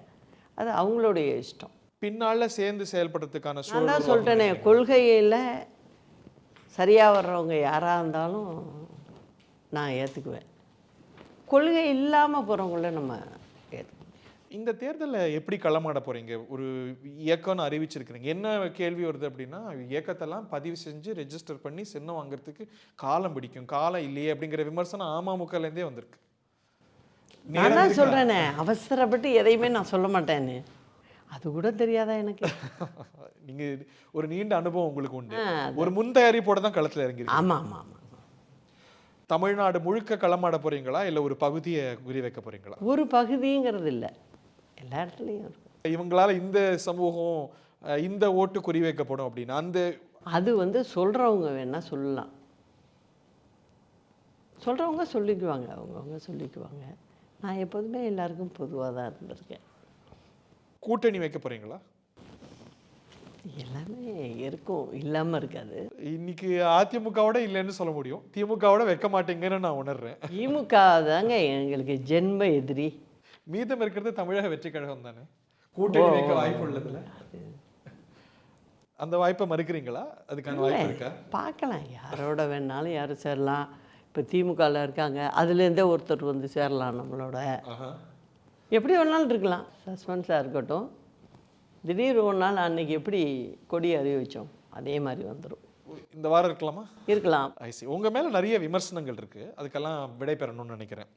அது அவங்களுடைய இஷ்டம். பின்னால சேர்ந்து செயல்படுறதுக்கான நான் சூழல் தான் சொல்லிட்டேனே, கொள்கையில் சரியாக வர்றவங்க யாராக இருந்தாலும் நான் ஏற்றுக்குவேன். கொள்கை இல்லாமல் போகிறவங்கள நம்ம ஏற்றுக்குவேன். இந்த தேர்தலில் எப்படி களமாட போறீங்க? ஒரு இயக்கம்னு அறிவிச்சிருக்கிறீங்க. என்ன கேள்வி வருது அப்படின்னா, இயக்கத்தெல்லாம் பதிவு செஞ்சு ரெஜிஸ்டர் பண்ணி சின்னம் வாங்குறதுக்கு காலம் பிடிக்கும், காலம் இல்லையே அப்படிங்கிற விமர்சனம் அமமுகலேருந்தே வந்திருக்கு. நான் தான் சொல்கிறேனே, அவசரப்பட்டு எதையுமே நான் சொல்ல மாட்டேன்னு. அது கூட தெரியாதா எனக்கு? நீங்க ஒரு நீண்ட அனுபவம் உங்களுக்கு உண்டு. ஒரு முன் தயாரிப்போட தான் களத்தில் இறங்கிருக்கீங்க. ஆமாம் ஆமாம் ஆமாம். தமிழ்நாடு முழுக்க களமாட போறீங்களா, இல்லை ஒரு பகுதியை குறி வைக்க போறீங்களா? ஒரு பகுதிங்கிறது இல்லை, எல்லா இடத்துலையும் இருக்கும். இவங்களால இந்த சமூகம் இந்த ஓட்டு குறி வைக்கப்படும் அப்படின்னா அந்த அது வந்து சொல்கிறவங்க வேணால் சொல்லலாம், சொல்கிறவங்க சொல்லிக்குவாங்க, அவங்கவுங்க சொல்லிக்குவாங்க. நான் எப்போதுமே எல்லாருக்கும் பொதுவாக தான் இருந்திருக்கேன். கூட்டணி வைக்க போறீங்களா? எல்லாமே இருக்கும், இல்லாமல் இருக்காது. இன்னைக்கு அதிமுகவோட இல்லைன்னு சொல்ல முடியும், திமுகவோட வைக்க மாட்டீங்கன்னு நான் உணர்றேன். திமுக தாங்க எங்களுக்கு ஜென்ம எதிரி. மீதம் இருக்கிறது தமிழக வெற்றி கழகம் தானே, கூட்டணி வைக்க வாய்ப்பு உள்ளதுல. அந்த வாய்ப்பை மறுக்கிறீங்களா? அதுக்கான வாய்ப்பு இருக்கா? பார்க்கலாம், யாரோட வேணாலும் யாரும் சேரலாம். இப்போ திமுகவில் இருக்காங்க, அதுலேருந்தே ஒருத்தர் வந்து சேரலாம் நம்மளோட. எப்படி வேணாலும் இருக்கலாம். சஸ்பென்ஸாக இருக்கட்டும். திடீர் ஒரு நாள் அன்னைக்கு எப்படி கொடி அறிவிச்சோம் அதே மாதிரி வந்துடும். இந்த வாரம் இருக்கலாமா? இருக்கலாம். ஐசி, உங்க மேல நிறைய விமர்சனங்கள் இருக்கு, அதுக்கெல்லாம் விடை பெறணும்னு நினைக்கிறேன்.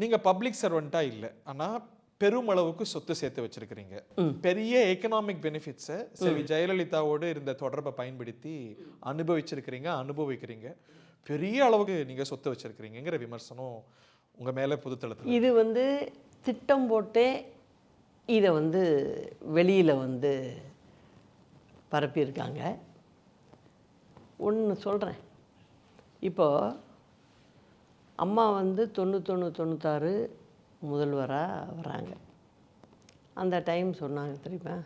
நீங்க பப்ளிக் சர்வெண்டா இல்லை, ஆனா பெருமளவுக்கு சொத்து சேர்த்து வச்சிருக்கிறீங்க. பெரிய எக்கனாமிக் பெனிஃபிட்ஸை செல்வி ஜெயலலிதாவோடு இருந்த தொடர்பை பயன்படுத்தி அனுபவிக்கிறீங்க. பெரிய அளவுக்கு நீங்க சொத்து வச்சிருக்கிறீங்கிற விமர்சனம் உங்க மேல பொதுத்தளத்தில். இது வந்து திட்டம் போட்டே இதை வந்து வெளியில் வந்து பரப்பியிருக்காங்க. ஒன்று சொல்கிறேன், இப்போது அம்மா வந்து 91-96 முதல்வராக வராங்க. அந்த டைம் சொன்னாங்க தெரியுமா,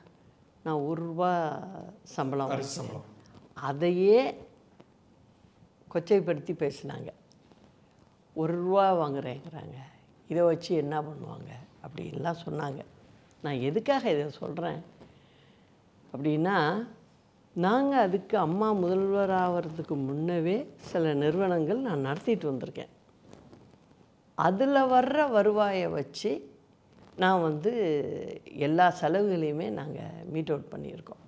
நான் ₹1 சம்பளம் அதையே கொச்சைப்படுத்தி பேசினாங்க. ₹1 வாங்குறேங்கிறாங்க, இதை வச்சு என்ன பண்ணுவாங்க அப்படின்லாம் சொன்னாங்க. நான் எதுக்காக இதை சொல்கிறேன் அப்படின்னா, நாங்கள் அதுக்கு அம்மா முதல்வர் ஆகிறதுக்கு முன்னவே சில நிறுவனங்கள் நான் நடத்திட்டு வந்திருக்கேன். அதில் வர்ற வருவாயை வச்சு நான் வந்து எல்லா செலவுகளையுமே நாங்கள் மீட் அவுட் பண்ணியிருக்கோம்.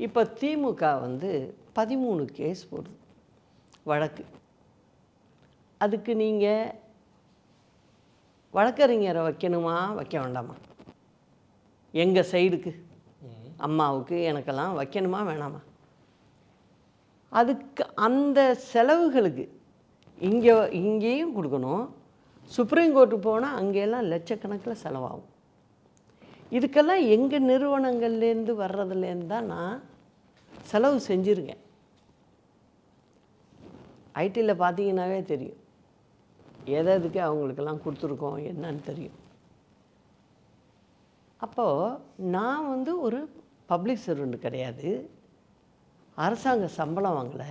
இப்போ திமுக வந்து 13 கேஸ் போடுது வழக்கு. அதுக்கு நீங்கள் வழக்கறிஞரை வைக்கணுமா வைக்க வேண்டாமா? எங்கள் சைடுக்கு அம்மாவுக்கு எனக்கெல்லாம் வைக்கணுமா வேணாமா? அதுக்கு அந்த செலவுகளுக்கு இங்கேயும் கொடுக்கணும். சுப்ரீம் கோர்ட்டுக்கு போனால் அங்கெல்லாம் லட்சக்கணக்கில் செலவாகும். இதுக்கெல்லாம் எங்கள் நிறுவனங்கள்லேருந்து வர்றதுலேருந்து தான் நான் செலவு செஞ்சுருக்கேன். ஐடியில் பார்த்தீங்கன்னாவே தெரியும் எதுக்கு அவங்களுக்கெல்லாம் கொடுத்துருக்கோம் என்னன்னு தெரியும். அப்போது நான் வந்து ஒரு பப்ளிக் சர்வெண்ட் கிடையாது, அரசாங்க சம்பளம் வாங்கலை.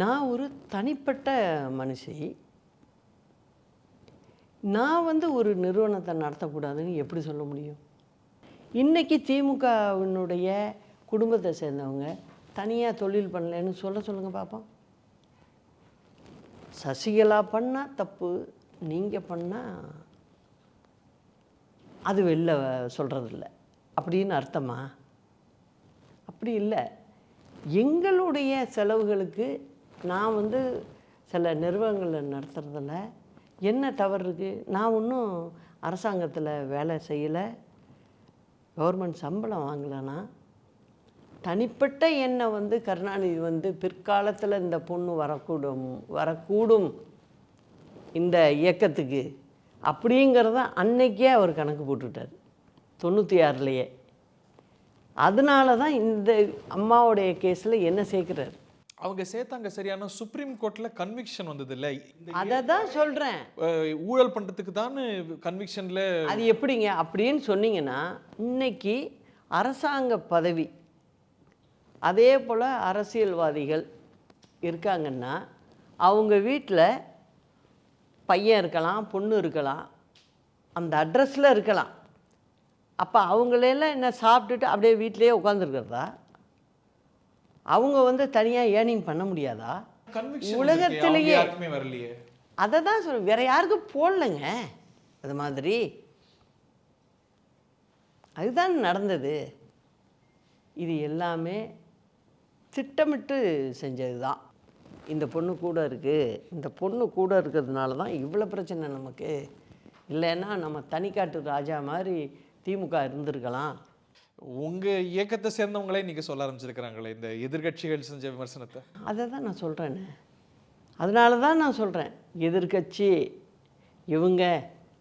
நான் ஒரு தனிப்பட்ட மனுஷி. நான் வந்து ஒரு நிறுவனத்தை நடத்தக்கூடாதுன்னு எப்படி சொல்ல முடியும்? இன்றைக்கி திமுகவினுடைய குடும்பத்தை சேர்ந்தவங்க தனியாக தொழில் பண்ணலன்னு சொல்லுங்கள் பார்ப்போம். சசிகலா பண்ணால் தப்பு, நீங்கள் பண்ணால் அது வெளில சொல்கிறதில்ல அப்படின்னு அர்த்தமா? அப்படி இல்லை. எங்களுடைய செலவுகளுக்கு நான் வந்து சில நிறுவனங்களை நடத்துறதில்ல என்ன தவறு இருக்குது? நான் ஒன்றும் அரசாங்கத்தில் வேலை செய்யலை, கவர்மெண்ட் சம்பளம் வாங்கலைன்னா தனிப்பட்ட என்னை வந்து கருணாநிதி வந்து பிற்காலத்தில் இந்த பொண்ணு வரக்கூடும் இந்த இயக்கத்துக்கு அப்படிங்கிறத அன்னைக்கே அவர் கணக்கு போட்டுட்டார் 96லேயே. அதனால தான் இந்த அம்மாவுடைய கேஸில் என்ன சேர்க்குறாரு. அவங்க சேர்த்தாங்க சரியான, சுப்ரீம் கோர்ட்டில் கன்விக்ஷன் வந்தது இல்லை, அதை தான் சொல்கிறேன். ஊழல் பண்ணுறதுக்கு தான் கன்விக்ஷனில். அது எப்படிங்க அப்படின்னு சொன்னீங்கன்னா, இன்னைக்கு அரசாங்க பதவி அதே போல் அரசியல்வாதிகள் இருக்காங்கன்னா அவங்க வீட்டில் பையன் இருக்கலாம், பொண்ணு இருக்கலாம், அந்த அட்ரஸில் இருக்கலாம். அப்போ அவங்களெல்லாம் என்ன சாப்பிட்டுட்டு அப்படியே வீட்டிலேயே உட்காந்துருக்கிறதா? அவங்க வந்து தனியாக ஏர்னிங் பண்ண முடியாதா? உலகத்திலேயே வரலையே. அதை தான் சொல்ல, வேற யாருக்கும் போடலைங்க அது மாதிரி. அதுதான் நடந்தது. இது எல்லாமே திட்டமிட்டு செஞ்சது தான். இந்த பொண்ணு கூட இருக்குது, இந்த பொண்ணு கூட இருக்கிறதுனால தான் இவ்வளோ பிரச்சனை நமக்கு. இல்லைன்னா நம்ம தனிக்காட்டு ராஜா மாதிரி திமுக இருந்திருக்கலாம். உங்கள் இயக்கத்தை சேர்ந்தவங்களே நீங்கள் சொல்ல ஆரம்பிச்சிருக்கிறாங்களே இந்த எதிர்கட்சிகள் செஞ்ச விமர்சனத்தை. அதை தான் நான் சொல்கிறேன்னு. அதனால தான் நான் சொல்கிறேன், எதிர்கட்சி இவங்க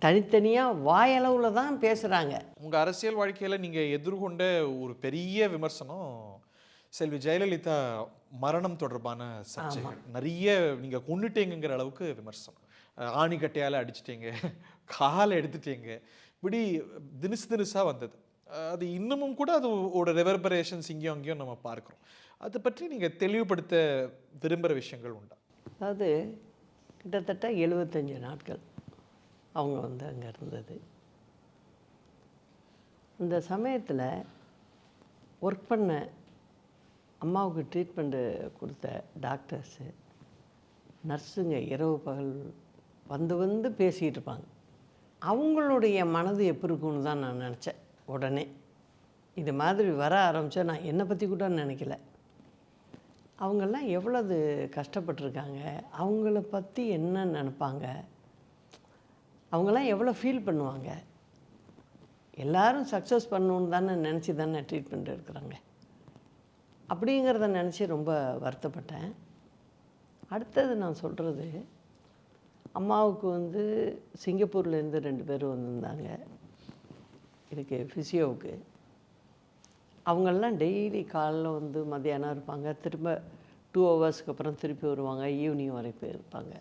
தனித்தனியாக வாயளவில் தான் பேசுகிறாங்க. உங்கள் அரசியல் வாழ்க்கையில் நீங்கள் எதிர்கொண்ட ஒரு பெரிய விமர்சனம் செல்வி ஜெயலலிதா மரணம் தொடர்பான சர்ச்சைகள். நிறைய நீங்கள் கொண்டுட்டீங்கிற அளவுக்கு விமர்சனம். ஆணிக்கட்டையால் அடிச்சிட்டீங்க, காலை எடுத்துட்டீங்க, இப்படி தினுசாக வந்தது. அது இன்னமும் கூட அதோட ரெவர்பரேஷன்ஸ் இங்கேயும் அங்கேயும் நம்ம பார்க்குறோம். அதை பற்றி நீங்கள் தெளிவுபடுத்த விரும்புகிற விஷயங்கள் உண்டா? அதாவது கிட்டத்தட்ட 75 நாட்கள் அவங்க வந்து அங்கே இருந்தது. அந்த சமயத்தில் ஒர்க் பண்ண அம்மாவுக்கு ட்ரீட்மெண்ட்டு கொடுத்த டாக்டர்ஸு, நர்ஸுங்க இரவு பகல் வந்து வந்து பேசிகிட்டு இருப்பாங்க. அவங்களுடைய மனது எப்படி இருக்குன்னு தான் நான் நினச்சேன். உடனே இது மாதிரி வர ஆரம்பித்தா நான் என்னை பற்றி கூட நினைக்கல. அவங்கெல்லாம் எவ்வளவு கஷ்டப்பட்டுருக்காங்க, அவங்கள பற்றி என்ன நினப்பாங்க, அவங்கெல்லாம் எவ்வளோ ஃபீல் பண்ணுவாங்க. எல்லோரும் சக்ஸஸ் பண்ணணுன்னு தானே நினச்சி தானே ட்ரீட்மெண்ட் எடுக்கிறாங்க. அப்படிங்கிறத நினச்சி ரொம்ப வருத்தப்பட்டேன். அடுத்தது நான் சொல்கிறது, அம்மாவுக்கு வந்து சிங்கப்பூர்லேருந்து 2 பேர் வந்திருந்தாங்க இதுக்கு ஃபிசியோவுக்கு. அவங்கெல்லாம் டெய்லி காலைல வந்து மத்தியானம் இருப்பாங்க, திரும்ப 2 ஹவர்ஸ்க்கு அப்புறம் திருப்பி வருவாங்க, ஈவினிங் வரைக்கும் இருப்பாங்க.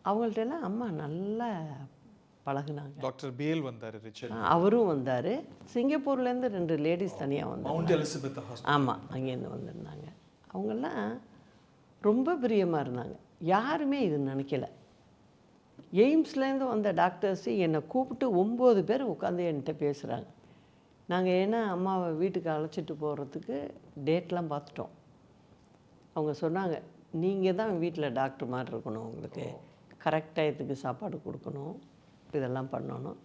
அவங்கள்ட்டெல்லாம் அம்மா நல்லா பழகுனாங்க. டாக்டர் பேல் வந்தார், ரிச்சர்ட் அவரும் வந்தார். சிங்கப்பூர்லேருந்து 2 லேடிஸ் தனியாக மவுண்ட் வந்தாங்க. Elizabeth hospital. ஆமாம், அங்கேருந்து வந்திருந்தாங்க. அவங்கெல்லாம் ரொம்ப பிரியமாக இருந்தாங்க. யாருமே இது நினைக்கல. எய்ம்ஸ்லேருந்து வந்த டாக்டர்ஸு என்னை கூப்பிட்டு 9 பேர் உட்காந்து என்கிட்ட பேசுகிறாங்க. நாங்கள் ஏன்னா அம்மாவை வீட்டுக்கு அழைச்சிட்டு போகிறதுக்கு டேட்லாம் பார்த்துட்டோம். அவங்க சொன்னாங்க, நீங்கள் தான் வீட்டில் டாக்டர் மாதிரி இருக்கணும், உங்களுக்கு கரெக்ட் டயத்துக்கு சாப்பாடு கொடுக்கணும், இதெல்லாம் பண்ணணும்.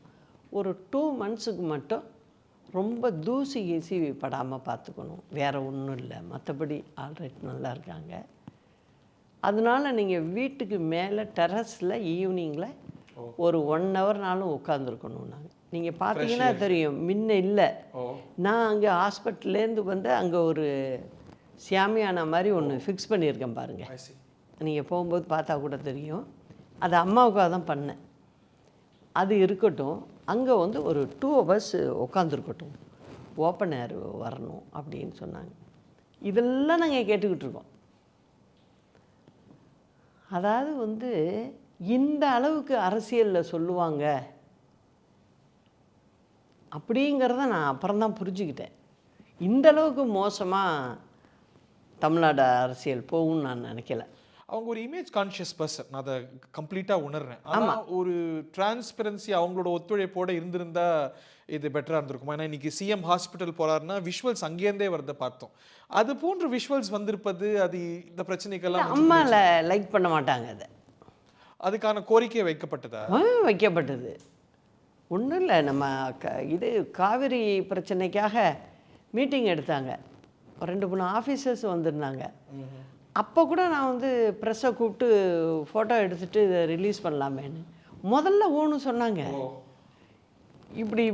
ஒரு 2 மந்த்ஸுக்கு மட்டும் ரொம்ப தூசி கீசி படாமல் பார்த்துக்கணும், வேறு ஒன்றும் இல்லை, மற்றபடி ஆல்ரைட் நல்லா இருக்காங்க. அதனால நீங்கள் வீட்டுக்கு மேலே டெரஸில் ஈவினிங்கில் ஒரு 1 ஹவர்னாலும் உட்காந்துருக்கணும். நாங்கள் நீங்கள் பார்த்தீங்கன்னா தெரியும், முன்ன இல்லை. நான் அங்கே ஹாஸ்பிட்டல்லேருந்து வந்து அங்கே ஒரு சியாமியானா மாதிரி ஒன்று ஃபிக்ஸ் பண்ணியிருக்கேன் பாருங்கள். நீங்கள் போகும்போது பார்த்தா கூட தெரியும். அது அம்மாவுக்காக தான் பண்ணேன். அது இருக்கட்டும், அங்கே வந்து ஒரு 2 ஹவர்ஸ் உட்காந்துருக்கட்டும், ஓப்பன் ஏர் வரணும் அப்படின்னு சொன்னாங்க. இதெல்லாம் நாங்கள் கேட்டுக்கிட்டு இருக்கோம். அதாவது வந்து இந்த அளவுக்கு அரசியலில் சொல்லுவாங்க அப்படிங்கிறத நான் அப்புறம்தான் புரிஞ்சுக்கிட்டேன். இந்த அளவுக்கு மோசமாக தமிழ்நாடு அரசியல் போகும்னு நான் நினைக்கல. அவங்க ஒரு இமேஜ் கான்ஷியஸ் பர்சன், நான் அதை கம்ப்ளீட்டாக உணர்றேன். ஆனால் ஒரு டிரான்ஸ்பரன்சி அவங்களோட ஒத்துழைப்போடு இருந்திருந்தா இது பெட்டராக இருந்திருக்குமா? ஏன்னா இன்றைக்கி சிஎம் ஹாஸ்பிட்டல் போகிறாருன்னா விஷுவல்ஸ் அங்கேருந்தே வரதை பார்த்தோம். அது போன்ற விஷுவல்ஸ் வந்திருப்பது அது இந்த பிரச்சனைக்கெல்லாம் அம்மாவில் லைக் பண்ண மாட்டாங்க. அதை அதுக்கான கோரிக்கை வைக்கப்பட்டதா? வைக்கப்பட்டது. ஒன்றும் இல்லை, நம்ம இது காவிரி பிரச்சனைக்காக மீட்டிங் எடுத்தாங்க. 2-3 ஆஃபீஸர்ஸ் வந்திருந்தாங்க. அப்போ கூட நான் வந்து ப்ரெஸ்ஸை கூப்பிட்டு ஃபோட்டோ எடுத்துகிட்டு இதை ரிலீஸ் பண்ணலாமேன்னு முதல்ல ஓன்னு சொன்னாங்க. இப்படி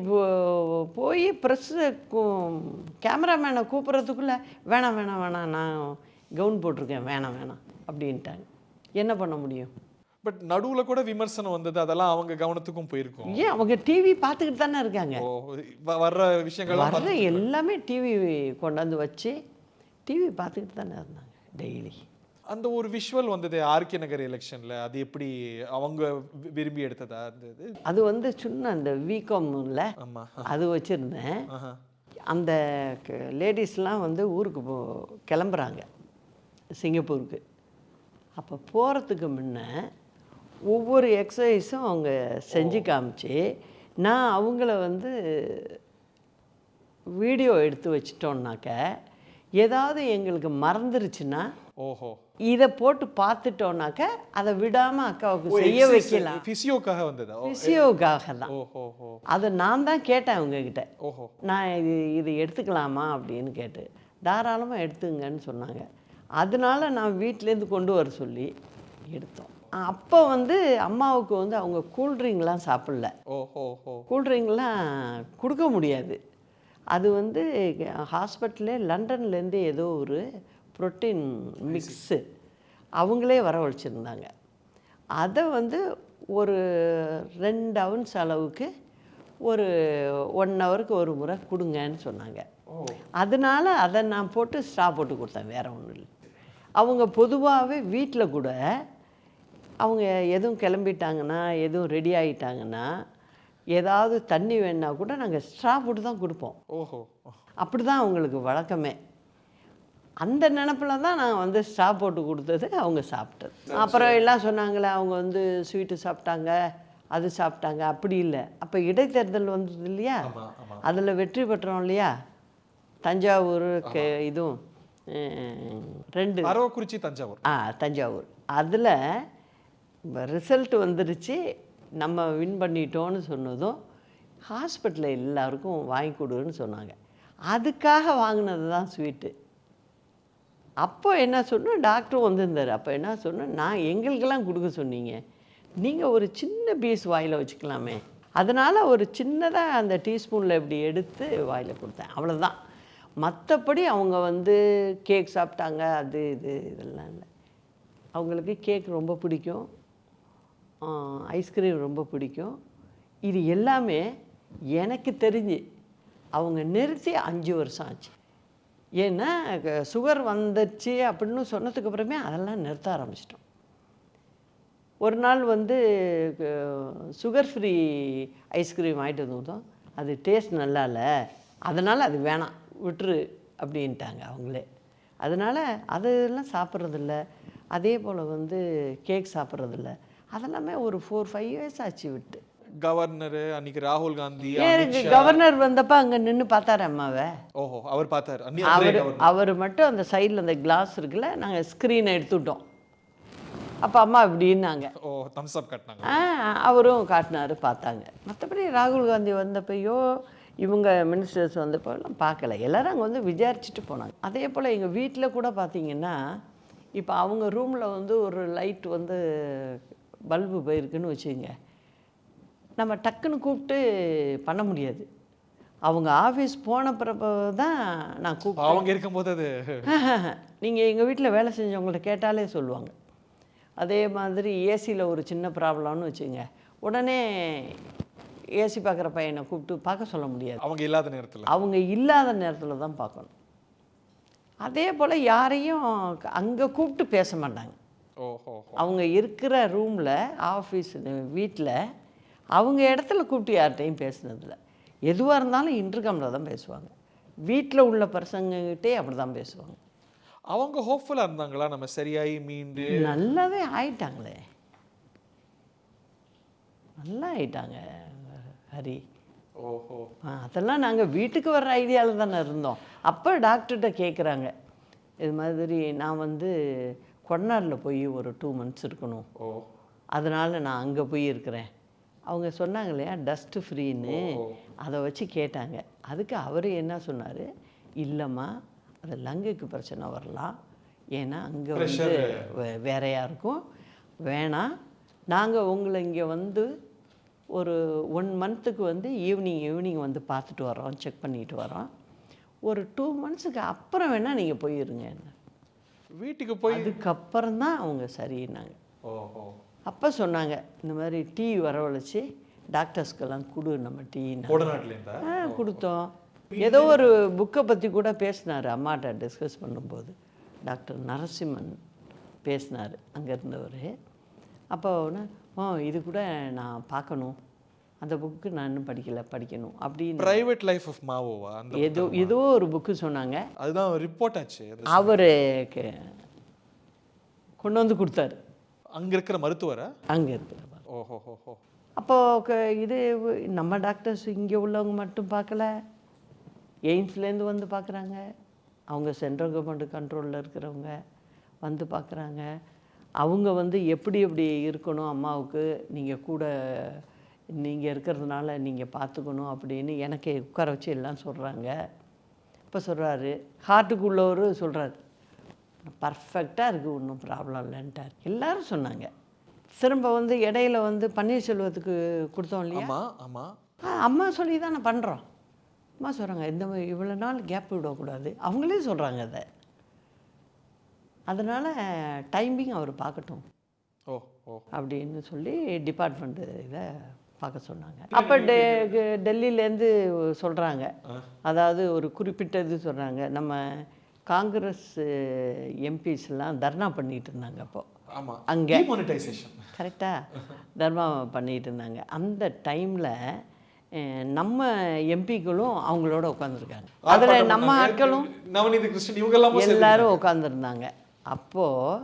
போய் ப்ரெஸ்ஸு கேமராமேனை கூப்பிட்றதுக்குள்ளே வேணாம் வேணாம் வேணாம், நான் கவுன் போட்டிருக்கேன், வேணாம் வேணாம் அப்படின்ட்டாங்க. என்ன பண்ண முடியும்? பட் நடுவில் கூட விமர்சனம் வந்தது, அதெல்லாம் அவங்க கவனத்துக்கும் போயிருக்கும். ஏன் அவங்க டிவி பார்த்துக்கிட்டு தானே இருக்காங்க. வர்ற விஷயங்கள் வர்ற எல்லாமே டிவி கொண்டாந்து வச்சு டிவி பார்த்துக்கிட்டு தானே இருந்தாங்க டெய்லி. அந்த ஒரு விஷுவல் வந்தது ஆர்கே நகர் எலெக்ஷனில், அது எப்படி அவங்க விரும்பி எடுத்ததா இருந்தது? அது வந்து சின்ன அந்த விகாம்ல அது வச்சுருந்தேன். அந்த லேடிஸ்லாம் வந்து ஊருக்கு கிளம்புறாங்க சிங்கப்பூருக்கு. அப்போ போகிறதுக்கு முன்ன ஒவ்வொரு எக்ஸசைஸும் அவங்க செஞ்சு காமிச்சு, நான் அவங்கள வந்து வீடியோ எடுத்து வச்சிட்டோன்னாக்க ஏதாவது எங்களுக்கு மறந்துருச்சுன்னா இதை போட்டு பார்த்துட்டோன்னாக்க அதை விடாமல் அக்காவுக்கு செய்ய வைக்கலாம். ஃபிசியோக்காக வந்ததா? ஃபிசியோக்காக தான். அதை நான் தான் கேட்டேன் அவங்கக்கிட்ட, நான் இது எடுத்துக்கலாமா அப்படின்னு கேட்டு. தாராளமாக எடுத்துங்கன்னு சொன்னாங்க. அதனால நான் வீட்டிலேருந்து கொண்டு வர சொல்லி எடுத்தோம். அப்போ வந்து அம்மாவுக்கு வந்து அவங்க கூல்ட்ரிங்க்லாம் சாப்பிடல. கூல்ட்ரிங்க்லாம் கொடுக்க முடியாது. அது வந்து ஹாஸ்பிட்டலே லண்டன்லேருந்து ஏதோ ஒரு புரோட்டீன் மிக்ஸு அவங்களே வரவழைச்சிருந்தாங்க. அதை வந்து ஒரு 2 அவுன்ஸ் அளவுக்கு ஒரு 1 ஹவருக்கு ஒரு முறை கொடுங்கன்னு சொன்னாங்க. அதனால அதை நான் போட்டு ஸ்ட்ரா போட்டு கொடுத்தேன், வேறு ஒன்றும் இல்லை. அவங்க பொதுவாகவே வீட்டில் கூட அவங்க எதுவும் கிளம்பிட்டாங்கன்னா, எதுவும் ரெடி ஆகிட்டாங்கன்னா ஏதாவது தண்ணி வேணுன்னா கூட நாங்கள் ஸ்ட்ரா போட்டு தான் கொடுப்போம். ஓஹோ. அப்படி தான் அவங்களுக்கு வழக்கமே. அந்த நினப்பில் தான் நான் வந்து ஸ்ட்ரா போட்டு கொடுத்தது, அவங்க சாப்பிட்டது. அப்புறம் எல்லாம் சொன்னாங்களே அவங்க வந்து ஸ்வீட்டு சாப்பிட்டாங்க, அது சாப்பிட்டாங்க. அப்படி இல்லை. அப்போ இடைத்தேர்தல் வந்தது இல்லையா, ஆமா ஆமா. அதில் வெற்றி பெற்றோம் இல்லையா, தஞ்சாவூர் இதுவும் 2 அரவக்குறிச்சி தஞ்சாவூர். தஞ்சாவூர். அதில் ரிசல்ட் வந்துருச்சு, நம்ம வின் பண்ணிட்டோன்னு சொன்னதும் ஹாஸ்பிட்டலில் எல்லாருக்கும் வாங்கி கொடுன்னு சொன்னாங்க. அதுக்காக வாங்கினது தான் ஸ்வீட்டு. அப்போ என்ன சொன்னேன், டாக்டரும் வந்திருந்தார். அப்போ என்ன சொன்னேன், நான் எங்களுக்கெல்லாம் கொடுக்க சொன்னீங்க, நீங்கள் ஒரு சின்ன பீஸ் வாயில் வச்சுக்கலாமே. அதனால் ஒரு சின்னதாக அந்த டீஸ்பூனில் இப்படி எடுத்து வாயில் கொடுத்தேன், அவ்வளோதான். மற்றபடி அவங்க வந்து கேக் சாப்பிட்டாங்க, அது இதெல்லாம் இல்லை. அவங்களுக்கு கேக் ரொம்ப பிடிக்கும், ஐஸ்கிரீம் ரொம்ப பிடிக்கும். இது எல்லாமே எனக்கு தெரிஞ்சு அவங்க நிறுத்தி 5 வருஷம் ஆச்சு. ஏன்னா சுகர் வந்துச்சு அப்படின்னு சொன்னதுக்கு அப்புறமே அதெல்லாம் நிறுத்த ஆரம்பிச்சிட்டோம். ஒரு நாள் வந்து சுகர் ஃப்ரீ ஐஸ்கிரீம் வாங்கிட்டு வந்தோம், அது டேஸ்ட் நல்லா இல்லை, அதனால் அது வேணாம் விட்டுரு அப்படின்ட்டாங்க அவங்களே. அதனால் அதெல்லாம் சாப்பிட்றதில்ல. அதே போல் வந்து கேக் சாப்பிட்றதில்ல. அதெல்லாமே ஒரு 4-5 இயர்ஸ் ஆச்சு விட்டு. கவர்னர் அன்னைக்கு ராகுல் காந்தி, கவர்னர் வந்தப்போ அங்கே நின்று பார்த்தாரு அம்மாவை. ஓஹோ, அவர் பார்த்தார். அவர் மட்டும் அந்த சைடில் அந்த கிளாஸ் இருக்குல்ல, நாங்கள் ஸ்க்ரீனை எடுத்துட்டோம். அப்போ அம்மா இப்படின்னாங்க, ஓ தம்ஸ் அப் காட்டினாங்க. அவரும் காட்டினாரு, பார்த்தாங்க. மற்றபடி ராகுல் காந்தி வந்தப்பையோ இவங்க மினிஸ்டர்ஸ் வந்தப்போலாம் பார்க்கல. எல்லோரும் அங்கே வந்து விசாரிச்சுட்டு போனாங்க. அதே போல் எங்கள் வீட்டில் கூட பார்த்தீங்கன்னா, இப்போ அவங்க ரூமில் வந்து ஒரு லைட் வந்து பல்பு போயிருக்குன்னு வச்சுங்க, நம்ம டக்குன்னு கூப்பிட்டு பண்ண முடியாது. அவங்க ஆஃபீஸ் போன பிறப்பு தான் நான் கூப்பிட்டு, அவங்க இருக்கும்போது அது நீங்கள் எங்கள் வீட்டில் வேலை செஞ்சவங்கள்ட்ட கேட்டாலே சொல்லுவாங்க. அதே மாதிரி ஏசியில் ஒரு சின்ன ப்ராப்ளம்னு வச்சுங்க, உடனே ஏசி பார்க்குற பையனை கூப்பிட்டு பார்க்க சொல்ல முடியாது. அவங்க இல்லாத நேரத்தில், அவங்க இல்லாத நேரத்தில் தான் பார்க்கணும். அதே போல் யாரையும் அங்கே கூப்பிட்டு பேச மாட்டாங்க. ஓஹோ. அவங்க இருக்கிற ரூமில், ஆஃபீஸ், வீட்டில் அவங்க இடத்துல கூப்பிட்டு யார்கிட்டையும் பேசுனதில்லை. எதுவாக இருந்தாலும் இன்டர்காமில் தான் பேசுவாங்க. வீட்டில் உள்ள பர்சங்ககிட்டே அப்படி தான் பேசுவாங்க. அவங்க ஹோப்ஃபுல்லாக இருந்தாங்களா, நம்ம சரியாகி மீண்டு? நல்லாவே ஆயிட்டாங்களே, நல்லா ஆயிட்டாங்க ஹரி. ஓஹோ. அதெல்லாம் நாங்கள் வீட்டுக்கு வர்ற ஐடியாவில் தானே இருந்தோம். அப்போ டாக்டர்கிட்ட கேட்குறாங்க, இது மாதிரி நான் வந்து கொடநாடில் போய் ஒரு 2 months இருக்கணும், அதனால் நான் அங்கே போய் இருக்கிறேன். அவங்க சொன்னாங்க இல்லையா டஸ்ட்டு ஃப்ரீன்னு, அதை வச்சு கேட்டாங்க. அதுக்கு அவர் என்ன சொன்னார், இல்லைம்மா அது லங்குக்கு பிரச்சனை வரலாம், ஏன்னா அங்கே வந்து வேறையாக இருக்கும், வேணாம், நாங்கள் உங்களை இங்கே வந்து ஒரு 1 monthக்கு வந்து ஈவினிங் வந்து பார்த்துட்டு வரோம், செக் பண்ணிட்டு வரோம், ஒரு 2 monthsக்கு அப்புறம் வேணால் நீங்கள் போயிருங்க என்ன வீட்டுக்கு போய். அதுக்கப்புறம் தான் அவங்க சரின்னாங்க. ஓஹோ. அப்போ சொன்னாங்க, இந்த மாதிரி டீ வரவழைச்சி டாக்டர்ஸ்க்கெல்லாம் கொடு, நம்ம டீன்னு கொடுத்தோம். ஏதோ ஒரு புக்கை பற்றி கூட பேசினார் அம்மாட்ட டிஸ்கஸ் பண்ணும்போது, டாக்டர் நரசிம்மன் பேசினார் அங்கே இருந்தவர். அப்போ இது கூட நான் பார்க்கணும், அந்த புக்கு நான் இன்னும் படிக்கணும் அப்படின்னு. பிரைவேட் லைஃப் ஆஃப் மாவோவா, ஏதோ ஒரு புக்கு சொன்னாங்க. அதுதான் ரிப்போர்ட் ஆச்சு. அவர் கொண்டு வந்து கொடுத்தாரு, அங்கே இருக்கிற மருத்துவரை. அங்கே இருக்கிற. ஓஹோ. அப்போது இது நம்ம டாக்டர்ஸ் இங்கே உள்ளவங்க மட்டும் பார்க்கல, எய்ம்ஸ்லேருந்து வந்து பார்க்குறாங்க, அவங்க சென்ட்ரல் கவர்மெண்ட் கண்ட்ரோலில் இருக்கிறவங்க வந்து பார்க்குறாங்க. அவங்க வந்து எப்படி இருக்கணும் அம்மாவுக்கு, நீங்கள் கூட நீங்கள் இருக்கிறதுனால நீங்கள் பார்த்துக்கணும் அப்படின்னு எனக்கு உட்கார வச்சு எல்லாம் சொல்கிறாங்க. இப்போ சொல்கிறாரு, ஹார்ட்டுக்குள்ளவர் சொல்கிறாரு, பர்ஃபெக்டாக இருக்குது, ஒன்றும் ப்ராப்ளம் இல்லைன்ட்டார். எல்லோரும் சொன்னாங்க. திரும்ப வந்து இடையில வந்து பன்னீர்செல்வத்துக்கு கொடுத்தோம் இல்லையா. ஆமாம். அம்மா சொல்லி தான் நான் பண்ணுறோம். அம்மா சொல்கிறாங்க, இந்த இவ்வளோ நாள் கேப் விடக்கூடாது, அவங்களே சொல்கிறாங்க அதை. அதனால் டைமிங் அவர் பார்க்கட்டும் அப்படின்னு சொல்லி டிபார்ட்மெண்ட்டு இதை பார்க்க சொன்னாங்க. அப்போ டெல்லியிலேருந்து சொல்கிறாங்க, அதாவது ஒரு குறிப்பிட்ட இது சொல்கிறாங்க, நம்ம காங்கிரஸ் எம்பிஸ்லாம் தர்ணா பண்ணிகிட்டு இருந்தாங்க அப்போது. அங்கே மானிட்டைசேஷன் கரெக்டாக தர்மா பண்ணிகிட்டு இருந்தாங்க. அந்த டைமில் நம்ம எம்பிக்களும் அவங்களோட உட்காந்துருக்காங்க. அதில் நம்ம ஆட்களும் நவநீத கிருஷ்ணன் இவங்கெல்லாம் எல்லாரும் உட்காந்துருந்தாங்க. அப்போது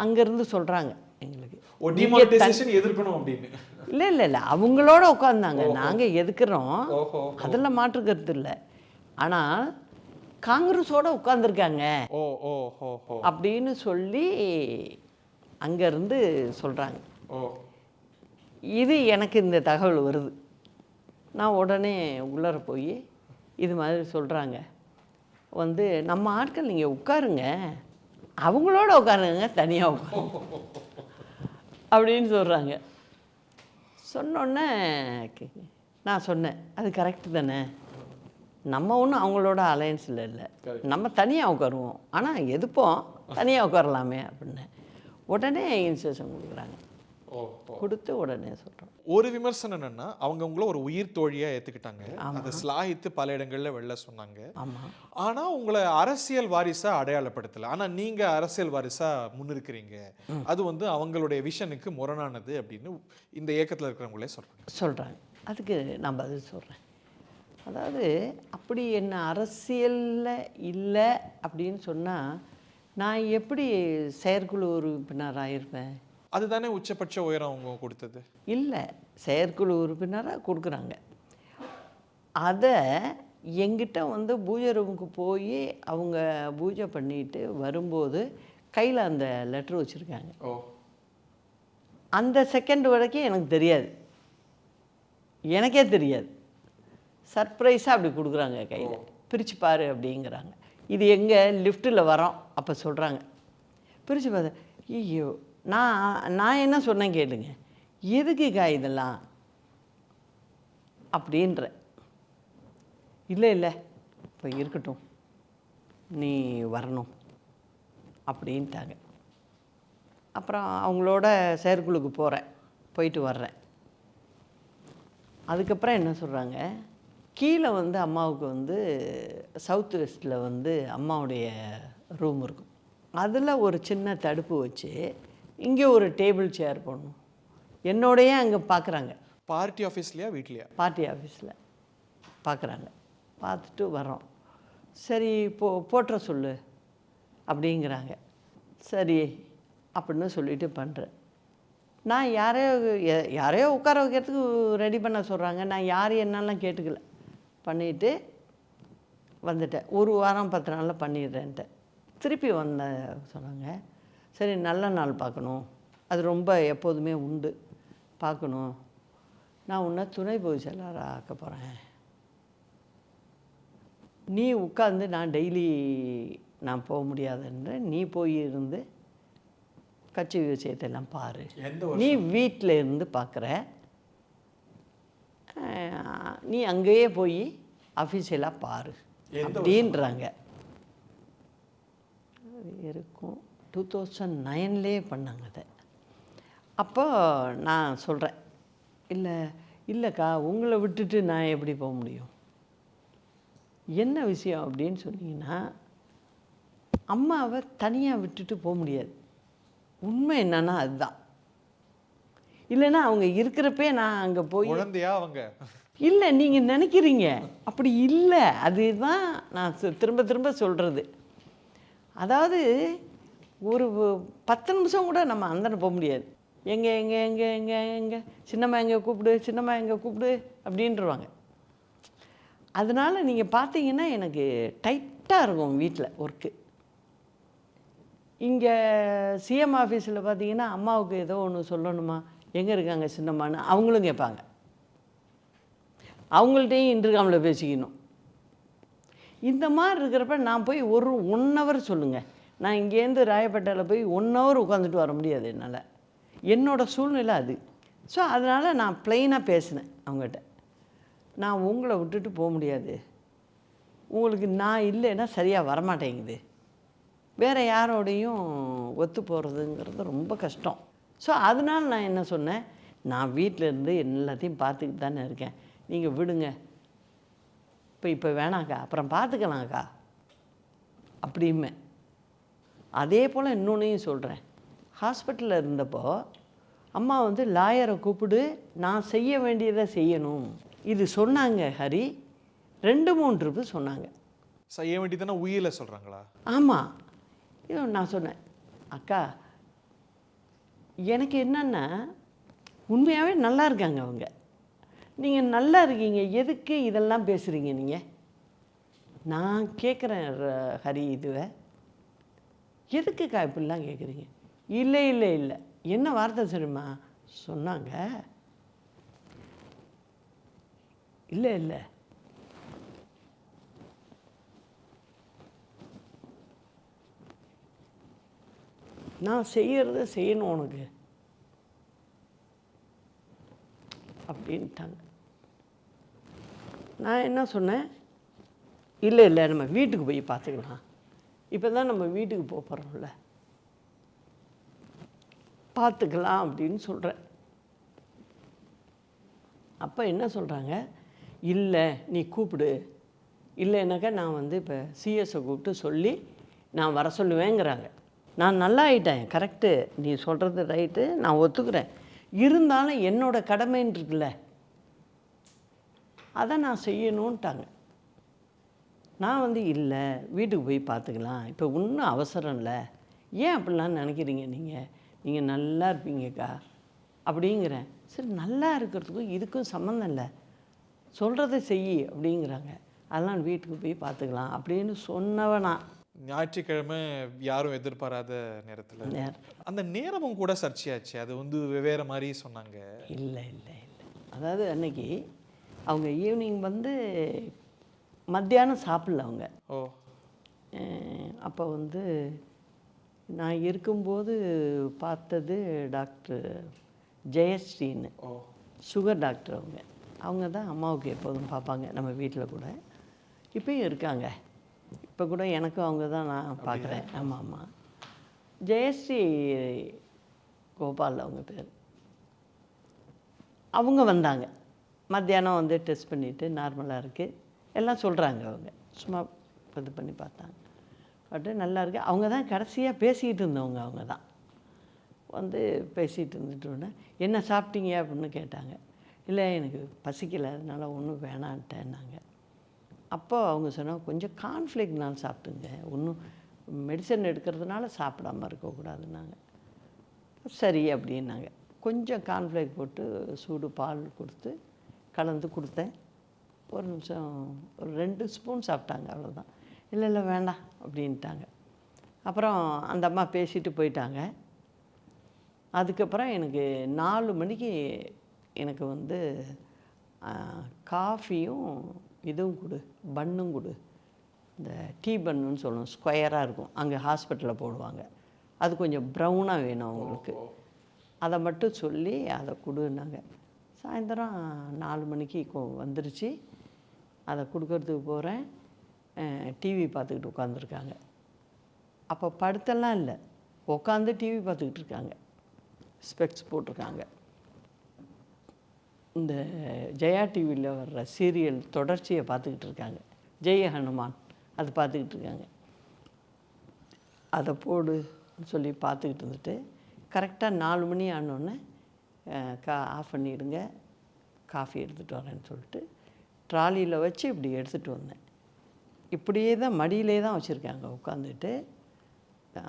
அங்கேருந்து சொல்கிறாங்க எங்களுக்கு டிமானிட்டைசேஷன் எதிர்க்கணும் அப்படின்னு. இல்லை இல்லை இல்லை, அவங்களோட உட்காந்தாங்க. நாங்கள் எதுக்குறோம், அதில் மாற்று கருத்து இல்லை. ஆனால் காங்கிரஸோட உட்காந்துருக்காங்க அப்படின்னு சொல்லி அங்கேருந்து சொல்கிறாங்க. இது எனக்கு இந்த தகவல் வருது. நான் உடனே உள்ளர போய் இது மாதிரி சொல்கிறாங்க, வந்து நம்ம ஆட்கள் நீங்கள் உட்காருங்க, அவங்களோட உட்காருங்க, தனியாக உட்காருங்க அப்படின்னு சொல்கிறாங்க. சொன்னோன்னே நான் சொன்னேன், அது கரெக்டு தானே, நம்ம ஒன்றும் அவங்களோட அலையன்ஸில் இல்லை, நம்ம தனியாக உட்காருவோம், ஆனால் எதுப்போம் தனியாக உட்காரலாமே அப்படின்னு உடனே இன்ஸ்ட்ரக்ஷன் கொடுக்குறாங்க. கொடுத்து உடனே சொல்கிறோம். ஒரு விமர்சனம் என்னன்னா, அவங்க உங்களை ஒரு உயிர் தோழியாக ஏற்றுக்கிட்டாங்க, அதை ஸ்லாகித்து பல இடங்களில் வெளில சொன்னாங்க. ஆமாம். ஆனால் உங்களை அரசியல் வாரிசாக அடையாளப்படுத்தலை. ஆனால் நீங்கள் அரசியல் வாரிசாக முன்னிருக்கிறீங்க, அது வந்து அவங்களுடைய விஷனுக்கு முரணானது அப்படின்னு இந்த இயக்கத்தில் இருக்கிறவங்களே சொல்கிறாங்க. அதுக்கு நான் பதில் சொல்கிறேன். அதாவது அப்படி என்ன அரசியலில் இல்லை அப்படின்னு சொன்னால் நான் எப்படி செயற்குழு உறுப்பினராக இருப்பேன்? அதுதானே உச்சபட்ச உயரம் அவங்க கொடுத்தது. இல்லை, செயற்குழு உறுப்பினராக கொடுக்குறாங்க. அதை எங்கிட்ட வந்து பூஜை ரூமுக்கு போய் அவங்க பூஜை பண்ணிட்டு வரும்போது கையில் அந்த லெட்ரு வச்சுருக்காங்க. அந்த செகண்ட் வரைக்கும் எனக்கு தெரியாது, எனக்கே தெரியாது. சர்ப்ரைஸாக அப்படி கொடுக்குறாங்க, கையில் பிரித்து பாரு அப்படிங்கிறாங்க. இது எங்கே லிஃப்ட்டில் வரோம் அப்போ சொல்கிறாங்க, பிரித்து பாரு. ஐயோ, நான் என்ன சொன்னேன் கேளுங்க, எதுக்குக்கா இதெல்லாம் அப்படின்ற. இல்லை இல்லை, இப்போ இருக்கட்டும், நீ வரணும் அப்படின்ட்டாங்க. அப்புறம் அவங்களோட செயற்குழுக்கு போகிறேன், போயிட்டு வர்றேன். அதுக்கப்புறம் என்ன சொல்கிறாங்க, கீழே வந்து அம்மாவுக்கு வந்து சவுத் வெஸ்ட்டில் வந்து அம்மாவுடைய ரூம் இருக்கும், அதில் ஒரு சின்ன தடுப்பு வச்சு இங்கே ஒரு டேபிள் சேர் போடணும். என்னோடையே அங்கே பார்க்குறாங்க. பார்ட்டி ஆஃபீஸ்லையா வீட்லையா? பார்ட்டி ஆஃபீஸில் பார்க்குறாங்க. பார்த்துட்டு வரோம். சரி போட்டுற சொல்லு அப்படிங்கிறாங்க. சரி அப்படின்னு சொல்லிட்டு பண்ணுறேன். நான் யாரையோ உட்கார வைக்கிறதுக்கு ரெடி பண்ண சொல்கிறாங்க. நான் யார் என்னெல்லாம் கேட்டுக்கல, பண்ணிவிட்டு வந்துட்டேன். 1 வாரம் 10 நாளில் பண்ணிடுறேன்ட்டு. திருப்பி வந்த சொன்னாங்க, சரி நல்ல நாள் பார்க்கணும், அது ரொம்ப எப்போதுமே உண்டு, பார்க்கணும், நான் உன்னை துணை பொதுச் செயலாளராக ஆக்க போகிறேன், நீ உட்காந்து, நான் டெய்லி நான் போக முடியாதுன்ற, நீ போய் இருந்து கட்சி விஷயத்தெல்லாம் பாரு, நீ வீட்டில் இருந்து பார்க்குற, நீ அங்கேயே போய் அஃபீஷியலாக பாரு அப்படின்றாங்க. இருக்கும் 2009லேயே பண்ணாங்க அதை. அப்போ நான் சொல்கிறேன், இல்லைக்கா உங்களை விட்டுட்டு நான் எப்படி போக முடியும், என்ன விஷயம் அப்படின்னு சொன்னீங்கன்னா, அம்மாவை தனியாக விட்டுட்டு போக முடியாது. உண்மை என்னன்னா அதுதான். இல்லைன்னா அவங்க இருக்கிறப்பே நான் அங்கே போய் குழந்தையா அவங்க இல்லை, நீங்கள் நினைக்கிறீங்க அப்படி இல்லை. அதுதான் நான் திரும்ப திரும்ப சொல்கிறது. அதாவது ஒரு 10 நிமிஷம் கூட நம்ம அந்தன போக முடியாது. எங்கே சின்னம்மா எங்கே கூப்பிடு அப்படின்றவாங்க. அதனால் நீங்கள் பார்த்தீங்கன்னா எனக்கு டைட்டாக இருக்கும் வீட்டில் ஒர்க்கு. இங்கே சிஎம் ஆஃபீஸில் பார்த்தீங்கன்னா அம்மாவுக்கு ஏதோ ஒன்று சொல்லணுமா, எங்கே இருக்காங்க சின்னம்மான்னு அவங்களும் கேட்பாங்க. அவங்கள்ட்டையும் இன்டர்காமில் பேசிக்கணும். இந்த மாதிரி இருக்கிறப்ப நான் போய் 1 hour சொல்லுங்கள், நான் இங்கேருந்து ராயப்பேட்டையில் போய் 1 hour உட்காந்துட்டு வர முடியாது என்னால். என்னோடய சூழ்நிலை அது. ஸோ அதனால் நான் ப்ளைனாக பேசினேன் அவங்ககிட்ட, நான் உங்களை விட்டுட்டு போக முடியாது, உங்களுக்கு நான் இல்லைன்னா சரியாக வரமாட்டேங்குது, வேறு யாரோடையும் ஒத்து போகிறதுங்கிறது ரொம்ப கஷ்டம். ஸோ அதனால் நான் என்ன சொன்னேன், நான் வீட்டிலேருந்து எல்லாத்தையும் பார்த்துக்கிட்டு தானே இருக்கேன், நீங்கள் விடுங்க, இப்போ வேணாக்கா, அப்புறம் பார்த்துக்கலாம்க்கா அப்படியுமே. அதே போல் இன்னொன்றையும் சொல்கிறேன். ஹாஸ்பிட்டலில் இருந்தப்போ அம்மா வந்து லாயரை கூப்பிடு, நான் செய்ய வேண்டியதை செய்யணும், இது சொன்னாங்க ஹரி, 2-3 ட்ரிப்பு சொன்னாங்க. செய்ய வேண்டியதுன்னா உயில சொல்கிறாங்களா? ஆமாம். நான் சொன்னேன், அக்கா எனக்கு என்னென்னா உண்மையாகவே நல்லா இருக்காங்க அவங்க. நீங்கள் நல்லா இருக்கீங்க, எதுக்கு இதெல்லாம் பேசுகிறீங்க நீங்கள்? நான் கேட்குறேன் ஹரி, இதுவை எதுக்குக்கா இப்படிலாம் கேட்குறீங்க? இல்லை இல்லை இல்லை, என்ன வார்த்தை தெரியுமா சொன்னாங்க? இல்லை இல்லை, நான் செய்கிறத செய்யணும் உனக்கு அப்படின்ட்டாங்க. நான் என்ன சொன்னேன், இல்லை இல்லை, நம்ம வீட்டுக்கு போய் பார்த்துக்கலாம். இப்போ தான் நம்ம வீட்டுக்கு போக போகிறோம்ல, பார்த்துக்கலாம் அப்படின்னு சொல்கிறேன். அப்போ என்ன சொல்கிறாங்க, இல்லை நீ கூப்பிடு, இல்லைன்னாக்கா நான் வந்து இப்போ சிஎஸ்ஸை கூப்பிட்டு சொல்லி நான் வர சொல்லுவேங்கிறாங்க. நான் நல்லா ஆகிட்டேன், கரெக்டு, நீ சொல்கிறது ரைட்டு, நான் ஒத்துக்கிறேன். இருந்தாலும் என்னோடய கடமைன்னு இருக்குல்ல, அதை நான் செய்யணுன்ட்டாங்க. நான் வந்து இல்லை வீட்டுக்கு போய் பார்த்துக்கலாம், இப்போ ஒன்றும் அவசரம் இல்லை, ஏன் அப்படிலாம் நினைக்கிறீங்க நீங்கள் நல்லா இருப்பீங்கக்கா அப்படிங்கிறேன். சரி, நல்லா இருக்கிறதுக்கும் இதுக்கும் சம்மந்தம் இல்லை, சொல்கிறத செய் அப்படிங்கிறாங்க. அதெல்லாம் வீட்டுக்கு போய் பார்த்துக்கலாம் அப்படின்னு சொன்னவனா. ஞாயிற்றுக்கிழமை யாரும் எதிர்பாராத நேரத்தில் அந்த நேரமும் கூட சர்ச்சையாச்சு. அது வந்து வெவ்வேறு மாதிரி சொன்னாங்க. இல்லை இல்லை இல்லை, அதாவது அன்னைக்கு அவங்க ஈவினிங் வந்து மத்தியானம் சாப்பிடல அவங்க. ஓ. அப்போ வந்து நான் இருக்கும்போது பார்த்தது டாக்டர் ஜெயஸ்ரீன்னு, சுகர் டாக்டர். அவங்க தான் அம்மாவுக்கு எப்போதும் பார்ப்பாங்க நம்ம வீட்டில் கூட, இப்போயும் இருக்காங்க. இப்போ கூட எனக்கும் அவங்க தான் நான் பார்க்குறேன். ஆமாம் ஆமாம், ஜெயஸ்ரீ கோபால் அவங்க பேர். அவங்க வந்தாங்க மத்தியானம் வந்து டெஸ்ட் பண்ணிவிட்டு நார்மலாக இருக்குது எல்லாம் சொல்கிறாங்க. அவங்க சும்மா இது பண்ணி பார்த்தாங்க, பட்டு நல்லா இருக்குது. அவங்க தான் கடைசியாக பேசிக்கிட்டு இருந்தவங்க. அவங்க தான் வந்து பேசிகிட்டு இருந்துட்டோன்னே என்ன சாப்பிட்டீங்க அப்படின்னு கேட்டாங்க. இல்லை எனக்கு பசிக்கலை, அதனால் ஒன்றும் வேணான்ட்டேன்னாங்க. அப்போ அவங்க சொன்னாங்க, கொஞ்சம் கார்ன்ஃப்ளேக் நான் சாப்பிட்டுங்க, ஒன்றும் மெடிசன் எடுக்கிறதுனால சாப்பிடாமல் இருக்கக்கூடாதுன்னாங்க. சரி அப்படின்னாங்க. கொஞ்சம் கார்ன்ஃப்ளேக் போட்டு சூடு பால் கொடுத்து கலந்து கொடுத்தேன். ஒரு நிமிஷம் ஒரு 2 ஸ்பூன் சாப்பிட்டாங்க, அவ்வளோதான். இல்லை இல்லை வேண்டாம் அப்படின்ட்டாங்க. அப்புறம் அந்த அம்மா பேசிட்டு போயிட்டாங்க. அதுக்கப்புறம் எனக்கு 4 மணிக்கு எனக்கு வந்து காஃபியும் இதுவும் கொடு, பன்னும் கொடு, இந்த டீ பன்னுன்னு சொல்லணும், ஸ்கொயராக இருக்கும், அங்கே ஹாஸ்பிட்டலில் போடுவாங்க. அது கொஞ்சம் ப்ரௌனாக வேணும் அவங்களுக்கு, அதை மட்டும் சொல்லி அதை கொடுன்னாங்க. சாயந்தரம் 4 மணிக்கு வந்துருச்சு. அதை கொடுக்கறதுக்கு போகிறேன், டிவி பார்த்துக்கிட்டு உட்காந்துருக்காங்க. அப்போ படுத்தெல்லாம் இல்லை, உட்காந்து டிவி பார்த்துக்கிட்டு இருக்காங்க, ஸ்பெக்ஸ் போட்டிருக்காங்க. இந்த ஜெயா டிவியில் வர்ற சீரியல் தொடர்ச்சியை பார்த்துக்கிட்டு இருக்காங்க, ஜெய ஹனுமான், அது பார்த்துக்கிட்டு இருக்காங்க. அதை போடுன்னு சொல்லி பார்த்துக்கிட்டு இருந்துட்டு கரெக்டாக 4 மணி ஆனோடனே ஆஃப் பண்ணிவிடுங்க, காஃபி எடுத்துகிட்டு வரேன்னு சொல்லிட்டு ட்ராலியில் வச்சு இப்படி எடுத்துகிட்டு வந்தேன். இப்படியே தான் மடியிலே தான் வச்சுருக்காங்க உட்காந்துட்டு,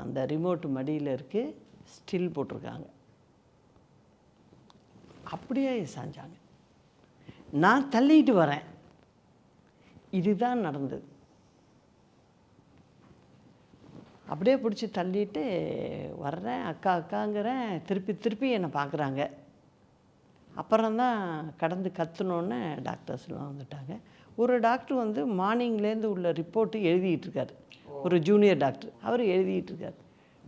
அந்த ரிமோட்டு மடியில் இருக்குது, ஸ்டில் போட்டிருக்காங்க. அப்படியே சாஞ்சாங்க. நான் தள்ளிட்டு வரேன். இதுதான் நடந்தது. அப்படியே பிடிச்சி தள்ளிட்டு வர்றேன், அக்கா அக்காங்கிறேன், திருப்பி என்னை பார்க்குறாங்க. அப்புறம்தான் கடந்து கத்துனோன்னே டாக்டர்ஸ்லாம் வந்துட்டாங்க. ஒரு டாக்டர் வந்து மார்னிங்லேருந்து உள்ள ரிப்போர்ட்டு எழுதிக்கிட்டு இருக்கார், ஒரு ஜூனியர் டாக்டர், அவர் எழுதிக்கிட்டு இருக்கார்.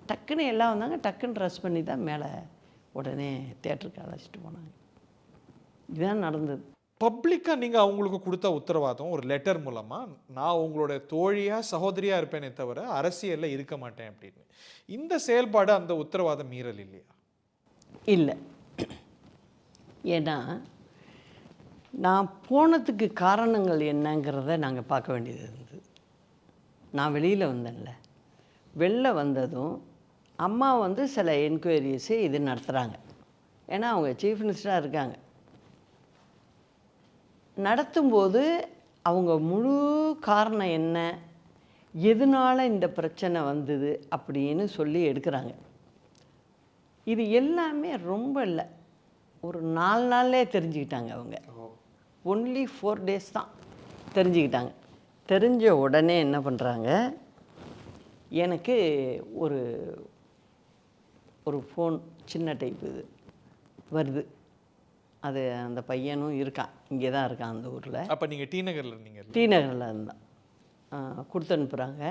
டக்குன்னு எல்லாம் வந்தாங்க, டக்குன்னு ட்ரெஸ் பண்ணி தான் மேலே உடனே தேட்டருக்கு அழைச்சிட்டு போனாங்க. இதுதான் நடந்தது. பப்ளிக்காக நீங்கள் அவங்களுக்கு கொடுத்த உத்தரவாதம் ஒரு லெட்டர் மூலமாக, நான் உங்களோட தோழியாக சகோதரியாக இருப்பேனே தவிர அரசியலில் இருக்க மாட்டேன் அப்படின்னு, இந்த செயல்பாடு அந்த உத்தரவாதம் மீறல் இல்லையா? இல்லை, ஏன்னா நான் போனதுக்கு காரணங்கள் என்னங்கிறத நாங்கள் பார்க்க வேண்டியது இருந்தது. நான் வெளியில் வந்தேன்ல, வெளில வந்ததும் அம்மா வந்து சில என்கொயரிஸு இது நடத்துகிறாங்க. ஏன்னா அவங்க சீஃப் மினிஸ்டராக இருக்காங்க. நடத்தும்போது அவங்க முழு காரணம் என்ன, எதனால இந்த பிரச்சனை வந்தது அப்படின்னு சொல்லி எடுக்கிறாங்க. இது எல்லாமே ரொம்ப இல்லை, ஒரு 4 நாள்லேயே தெரிஞ்சுக்கிட்டாங்க அவங்க. ஒன்லி 4 days தான் தெரிஞ்சுக்கிட்டாங்க. தெரிஞ்ச உடனே என்ன பண்ணுறாங்க, எனக்கு ஒரு ஒரு ஃபோன் சின்ன டைப்பு இது வருது. அது அந்த பையனும் இருக்கான், இங்கே தான் இருக்கான் அந்த ஊரில். அப்போ நீங்கள் டி நகரில் இருந்தீங்க? டி நகரில் இருந்தான். கொடுத்து அனுப்புகிறாங்க.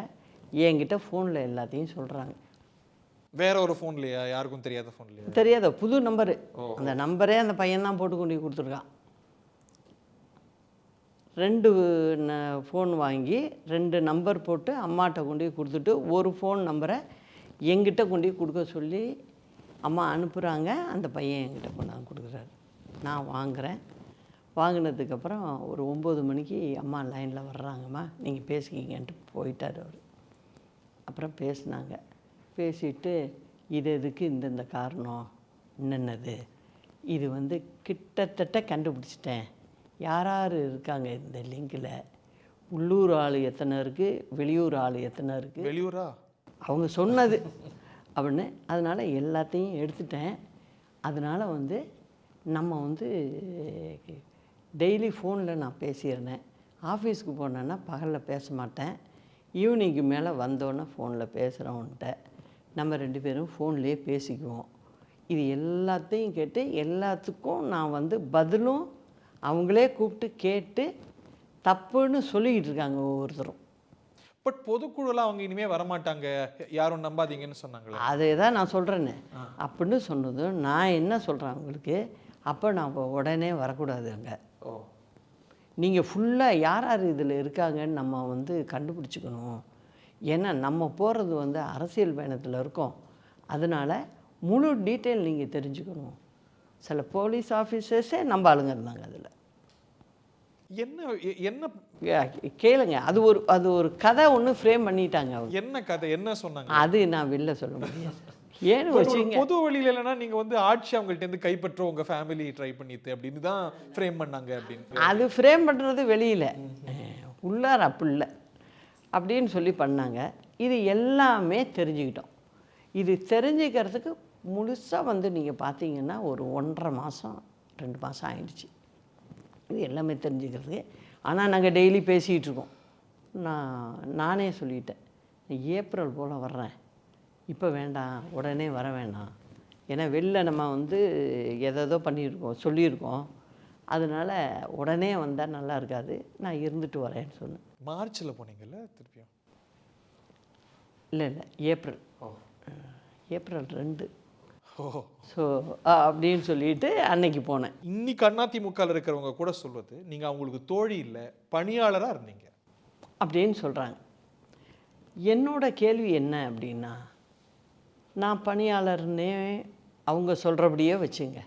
என்கிட்ட ஃபோனில் எல்லாத்தையும் சொல்கிறாங்க. வேற ஒரு ஃபோன்லையா? யாருக்கும் தெரியாத ஃபோன்லையா? தெரியாத புது நம்பரு. அந்த நம்பரே அந்த பையன் தான் போட்டு கொண்டு போய் கொடுத்துருக்கான். 2 ஃபோன் வாங்கி 2 நம்பர் போட்டு அம்மாட்ட கொண்டு போய் கொடுத்துட்டு, ஒரு ஃபோன் நம்பரை எங்கிட்ட கொண்டு போய் கொடுக்க சொல்லி அம்மா அனுப்புகிறாங்க. அந்த பையன் என்கிட்ட கொண்டாந்து கொடுக்குறாரு. நான் வாங்குகிறேன். வாங்கினதுக்கப்புறம் ஒரு 9 மணிக்கு அம்மா லைனில் வர்றாங்கம்மா, நீங்கள் பேசிக்கிங்கன்ட்டு போயிட்டார் அவர். அப்புறம் பேசினாங்க. பேசிட்டு இது எதுக்கு இந்தந்த காரணம் என்னென்னது, இது வந்து கிட்டத்தட்ட கண்டுபிடிச்சிட்டேன், யார் யார் இருக்காங்க இந்த லிங்கில், உள்ளூர் ஆள் எத்தனை இருக்குது, வெளியூர் ஆள் எத்தனை இருக்குது, வெளியூரா அவங்க சொன்னது அப்படின்னு. அதனால் எல்லாத்தையும் எடுத்துட்டேன். அதனால் வந்து நம்ம வந்து டெய்லி ஃபோனில் நான் பேசியிருந்தேன். ஆஃபீஸுக்கு போனேன்னா பகலில் பேச மாட்டேன், ஈவினிங்கு மேலே வந்தோன்னே ஃபோனில் பேசுகிறவன்ட்ட நம்ம 2 பேரும் ஃபோன்லேயே பேசிக்குவோம். இது எல்லாத்தையும் கேட்டு எல்லாத்துக்கும் நான் வந்து பதிலும் அவங்களே கூப்பிட்டு கேட்டு தப்புன்னு சொல்லிக்கிட்டு இருக்காங்க ஒவ்வொருத்தரும். பட் பொதுக்குழுல அவங்க இனிமே வரமாட்டாங்க, யாரும் நம்பாதீங்கன்னு சொன்னாங்களே. அதே தான் நான் சொல்கிறேன்னு. அப்படின்னு சொன்னதும் நான் என்ன சொல்கிறேன் அவங்களுக்கு, அப்போ நான் உடனே வரக்கூடாது அங்கே. நீங்கள் ஃபுல்லாக யார் யார் இதில் இருக்காங்கன்னு நம்ம வந்து கண்டுபிடிச்சிக்கணும். ஏன்னா நம்ம போகிறது வந்து அரசியல் பயணத்தில் இருக்கோம். அதனால் முழு டீட்டெயில் நீங்கள் தெரிஞ்சுக்கணும். சில போலீஸ் ஆஃபீஸர்ஸே நம்ம ஆளுங்க இருந்தாங்க அதில். என்ன கேளுங்க, அது ஒரு கதை ஒன்று ஃப்ரேம் பண்ணிட்டாங்க அவங்க. என்ன கதை, என்ன சொன்னாங்க? அது நான் வெளில சொல்ல முடியாது. ஏன்னு வச்சுங்க, பொது வழியில் இல்லைன்னா நீங்கள் வந்து ஆட்சி அவங்கள்ட்ட இருந்து கைப்பற்ற உங்கள் ஃபேமிலி ட்ரை பண்ணிட்டு அப்படின்னு தான் ஃப்ரேம் பண்ணாங்க அப்படின்னு. அது ஃப்ரேம் பண்ணுறது வெளியில், உள்ளார அப்படி இல்லை அப்படின்னு சொல்லி பண்ணாங்க. இது எல்லாமே தெரிஞ்சுக்கிட்டோம். இது தெரிஞ்சுக்கிறதுக்கு முழுசாக வந்து நீங்கள் பார்த்தீங்கன்னா ஒரு 1.5 மாதம் 2 மாதம் ஆயிடுச்சு இது எல்லாமே தெரிஞ்சுக்கிறதுக்கு. ஆனால் நாங்கள் டெய்லி பேசிகிட்டு இருக்கோம். நானே சொல்லிட்டேன், ஏப்ரல் போல் வர்றேன், இப்போ வேண்டாம், உடனே வர வேண்டாம், ஏன்னா வெளில நம்ம வந்து எதோ பண்ணியிருக்கோம் சொல்லியிருக்கோம், அதனால் உடனே வந்தால் நல்லா இருக்காது, நான் இருந்துட்டு வரேன்னு சொன்னேன். மார்ச்சில் போனீங்கல்ல திருப்பியும்? இல்லை ஏப்ரல். ஏப்ரல் 2. ஓ. ஸோ அப்படின்னு சொல்லிட்டு அன்னைக்கு போனேன். இன்னைக்கு அதிமுகவில் இருக்கிறவங்க கூட சொல்வது, நீங்கள் அவங்களுக்கு தோழி இல்லை, பணியாளராக இருந்தீங்க அப்படின்னு சொல்கிறாங்க. என்னோட கேள்வி என்ன அப்படின்னா, நான் பணியாளர்னே அவங்க சொல்கிறபடியே வச்சுங்க.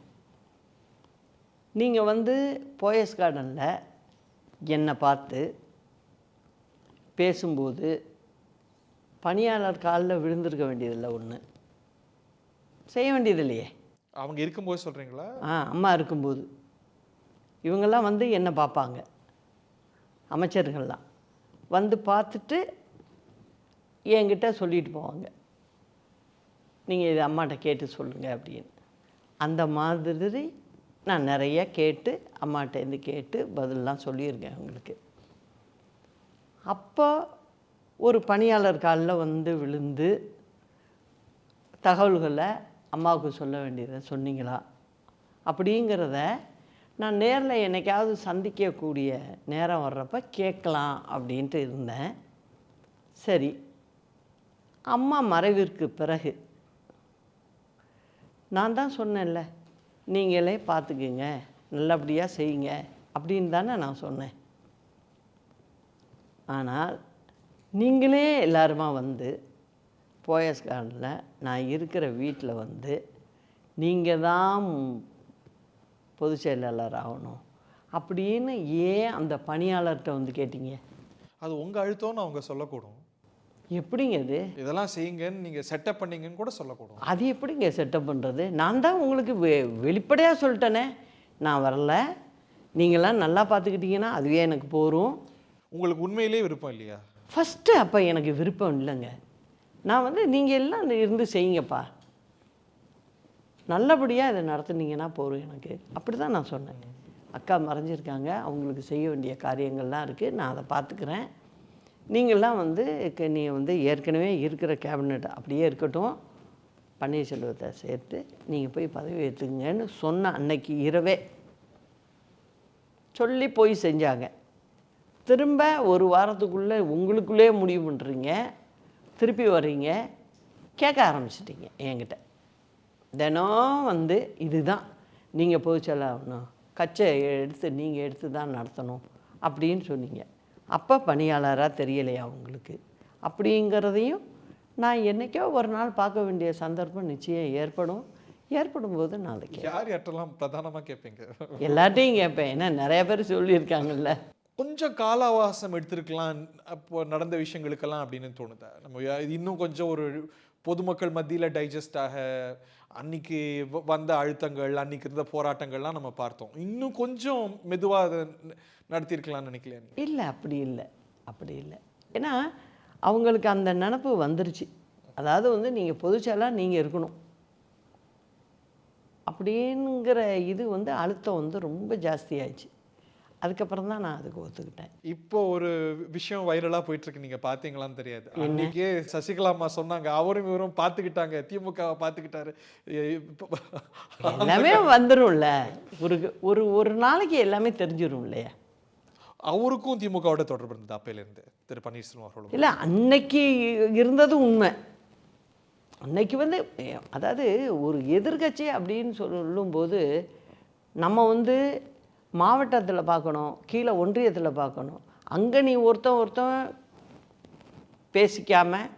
நீங்கள் வந்து போயஸ் கார்டனில் என்னை பார்த்து பேசும்போது பணியாளர் காலில் விழுந்திருக்க வேண்டியதில்லை, ஒன்று செய்ய வேண்டியது இல்லையே. அவங்க இருக்கும்போது சொல்கிறீங்களா? அம்மா இருக்கும்போது இவங்கெல்லாம் வந்து என்னை பார்ப்பாங்க, அமைச்சர்கள்லாம் வந்து பார்த்துட்டு என்கிட்ட சொல்லிட்டு போவாங்க, நீங்கள் இது அம்மாட்ட கேட்டு சொல்லுங்கள் அப்படின்னு. அந்த மாதிரி நான் நிறைய கேட்டு அம்மாட்டேருந்து கேட்டு பதிலெலாம் சொல்லியிருக்கேன் அவங்களுக்கு. அப்போ ஒரு பணியாளர் காலில் வந்து விழுந்து தகவல்களை அம்மாவுக்கு சொல்ல வேண்டியதை சொன்னீங்களா அப்படிங்கிறத நான் நேரில் என்னைக்காவது சந்திக்கக்கூடிய நேரம் வர்றப்ப கேட்கலாம் அப்படின்ட்டு இருந்தேன். சரி, அம்மா மறைவிற்கு பிறகு நான் தான் சொன்னேன்ல, நீங்களே பார்த்துக்குங்க, நல்லபடியாக செய்யுங்க அப்படின்னு தானே நான் சொன்னேன். ஆனால் நீங்களே எல்லாருமா வந்து போயஸ் கார்டனில் நான் இருக்கிற வீட்டில் வந்து நீங்கள் தான் பொதுச் செயலாளர் ஆகணும் அப்படின்னு ஏன் அந்த பணியாளர்கிட்ட வந்து கேட்டீங்க? அது உங்கள் அழுத்தம்னு அவங்க சொல்லக்கூடும். எப்படிங்க அது? இதெல்லாம் செய்யுங்கன்னு நீங்கள் செட்டப் பண்ணீங்கன்னு கூட சொல்லக்கூடும். அது எப்படிங்க செட்டப் பண்ணுறது? நான் தான் உங்களுக்கு வெளிப்படையாக சொல்லிட்டேனே, நான் வரல, நீங்களாம் நல்லா பார்த்துக்கிட்டீங்கன்னா அதுவே எனக்கு போரும். உங்களுக்கு உண்மையிலேயே விருப்பம் இல்லையா? ஃபஸ்ட்டு அப்போ எனக்கு விருப்பம் இல்லைங்க. நான் வந்து நீங்கள் எல்லாம் இருந்து செய்யுங்கப்பா, நல்லபடியாக இதை நடத்துனீங்கன்னா போதும் எனக்கு. அப்படி தான் நான் சொன்னேன். அக்கா மறைஞ்சிருக்காங்க, அவங்களுக்கு செய்ய வேண்டிய காரியங்கள்லாம் இருக்குது, நான் அதை பார்த்துக்கிறேன். நீங்கள்லாம் வந்து நீங்கள் வந்து ஏற்கனவே இருக்கிற கேபினெட் அப்படியே இருக்கட்டும், பன்னீர்செல்வத்தை சேர்த்து நீங்கள் போய் பதவி ஏற்றுங்கன்னு சொன்ன அன்னைக்கு இரவே சொல்லி போய் செஞ்சாங்க. திரும்ப ஒரு வாரத்துக்குள்ளே உங்களுக்குள்ளே முடிவு பண்ணுறீங்க, திருப்பி வர்றீங்க, கேட்க ஆரம்பிச்சிட்டிங்க என்கிட்ட. தினம் வந்து இதுதான் நீங்கள் பொதுச்செயலாளர் கட்சை எடுத்து நீங்கள் எடுத்து தான் நடத்தணும் அப்படின்னு சொன்னீங்க. அப்போ பணியாளராக தெரியலையா உங்களுக்கு? அப்படிங்கிறதையும் நான் என்றைக்கோ ஒரு நாள் பார்க்க வேண்டிய சந்தர்ப்பம் நிச்சயம் ஏற்படும் போது நான் அதை யார் யார்ட்டெல்லாம் பிரதானமாக கேட்பீங்க? எல்லாட்டையும் கேட்பேன். ஏன்னா நிறைய பேர் சொல்லியிருக்காங்கல்ல. கொஞ்சம் கால அவகாசம் எடுத்திருக்கலாம் அப்போ நடந்த விஷயங்களுக்கெல்லாம் அப்படின்னு தோணுதா? நம்ம இன்னும் கொஞ்சம் ஒரு பொதுமக்கள் மத்தியில் டைஜஸ்ட் ஆக அன்னைக்கு வந்த அழுத்தங்கள், அன்னைக்கு இருந்த போராட்டங்கள்லாம் நம்ம பார்த்தோம். இன்னும் கொஞ்சம் மெதுவாக அதை நடத்தியிருக்கலாம்னு நினைக்கலையா? இல்லை, அப்படி இல்லை. ஏன்னா அவங்களுக்கு அந்த நினப்பு வந்துருச்சு. அதாவது வந்து நீங்கள் பொதுச்செயலாளர் நீங்கள் இருக்கணும் அப்படிங்கிற இது வந்து அழுத்தம் வந்து ரொம்ப ஜாஸ்தியாகிடுச்சு. அதுக்கப்புறம் தான் நான் அதுக்கு ஒத்துக்கிட்டேன். இப்போ ஒரு விஷயம் வைரலாக போயிட்டு இருக்கு, நீங்க பார்த்தீங்களான்னு தெரியாது. அன்னைக்கே சசிகலா அம்மா சொன்னாங்க, அவரும் இவரும் பார்த்துக்கிட்டாங்க, திமுகவை பார்த்துக்கிட்டாரு. எல்லாமே வந்துடும்ல, ஒரு ஒரு நாளைக்கு எல்லாமே தெரிஞ்சிடும் இல்லையா? அவருக்கும் திமுகவோட தொடர்பு இருந்தது அப்பையிலேருந்து திரு பன்னீர்செல்வம் அவர்களும்? இல்லை, அன்னைக்கு இருந்தது உண்மை. அன்னைக்கு வந்து அதாவது ஒரு எதிர்கட்சி அப்படின்னு சொல்லும்போது நம்ம வந்து மாவட்டத்தில் பார்க்கணும், கீழே ஒன்றியத்தில் பார்க்கணும். அங்கே நீ ஒருத்தன் பேசிக்காமல்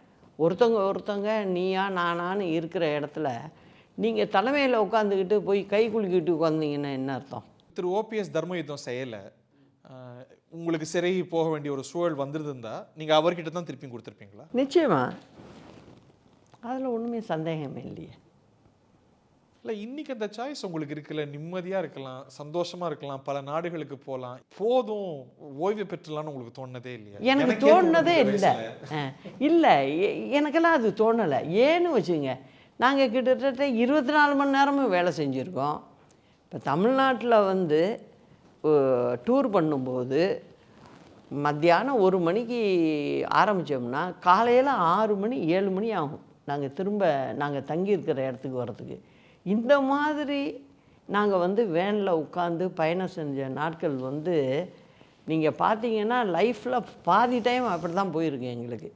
ஒருத்தங்க நீயா நானான்னு இருக்கிற இடத்துல நீங்கள் தலைமையில் உட்காந்துக்கிட்டு போய் கை குலுக்கிட்டு உட்காந்திங்கன்னா என்ன அர்த்தம்? திரு ஓபிஎஸ் தர்ம யுத்தம் செய்யலை, உங்களுக்கு சிறை போக வேண்டிய ஒரு சூழல் வந்துருந்தா நீங்கள் அவர்கிட்ட தான் திருப்பி கொடுத்துருப்பீங்களா? நிச்சயமா, அதில் ஒன்றுமே சந்தேகமே இல்லையே. இல்லை, இன்னைக்கு அந்த சாய்ஸ் உங்களுக்கு இருக்குல்ல, நிம்மதியாக இருக்கலாம், சந்தோஷமாக இருக்கலாம், பல நாடுகளுக்கு போகலாம், போதும் ஓய்வு பெற்றலான்னு உங்களுக்கு தோணுனதே இல்லையா? எனக்கு தோணுனதே இல்லை, எனக்கெல்லாம் அது தோணலை. ஏன்னு வச்சுங்க, நாங்கள் கிட்டத்தட்ட 24 மணி நேரமும் வேலை செஞ்சுருக்கோம். இப்போ தமிழ்நாட்டில் வந்து டூர் பண்ணும்போது மத்தியானம் 1 மணிக்கு ஆரம்பித்தோம்னா காலையில் 6 மணி 7 மணி ஆகும் நாங்கள் தங்கியிருக்கிற இடத்துக்கு வர்றதுக்கு. இந்த மாதிரி நாங்கள் வந்து வேனில் உட்காந்து பயணம் செஞ்ச நாட்கள் வந்து நீங்கள் பார்த்தீங்கன்னா லைஃப்பில் பாதி டைம் அப்படி தான் போயிருக்கு எங்களுக்கு.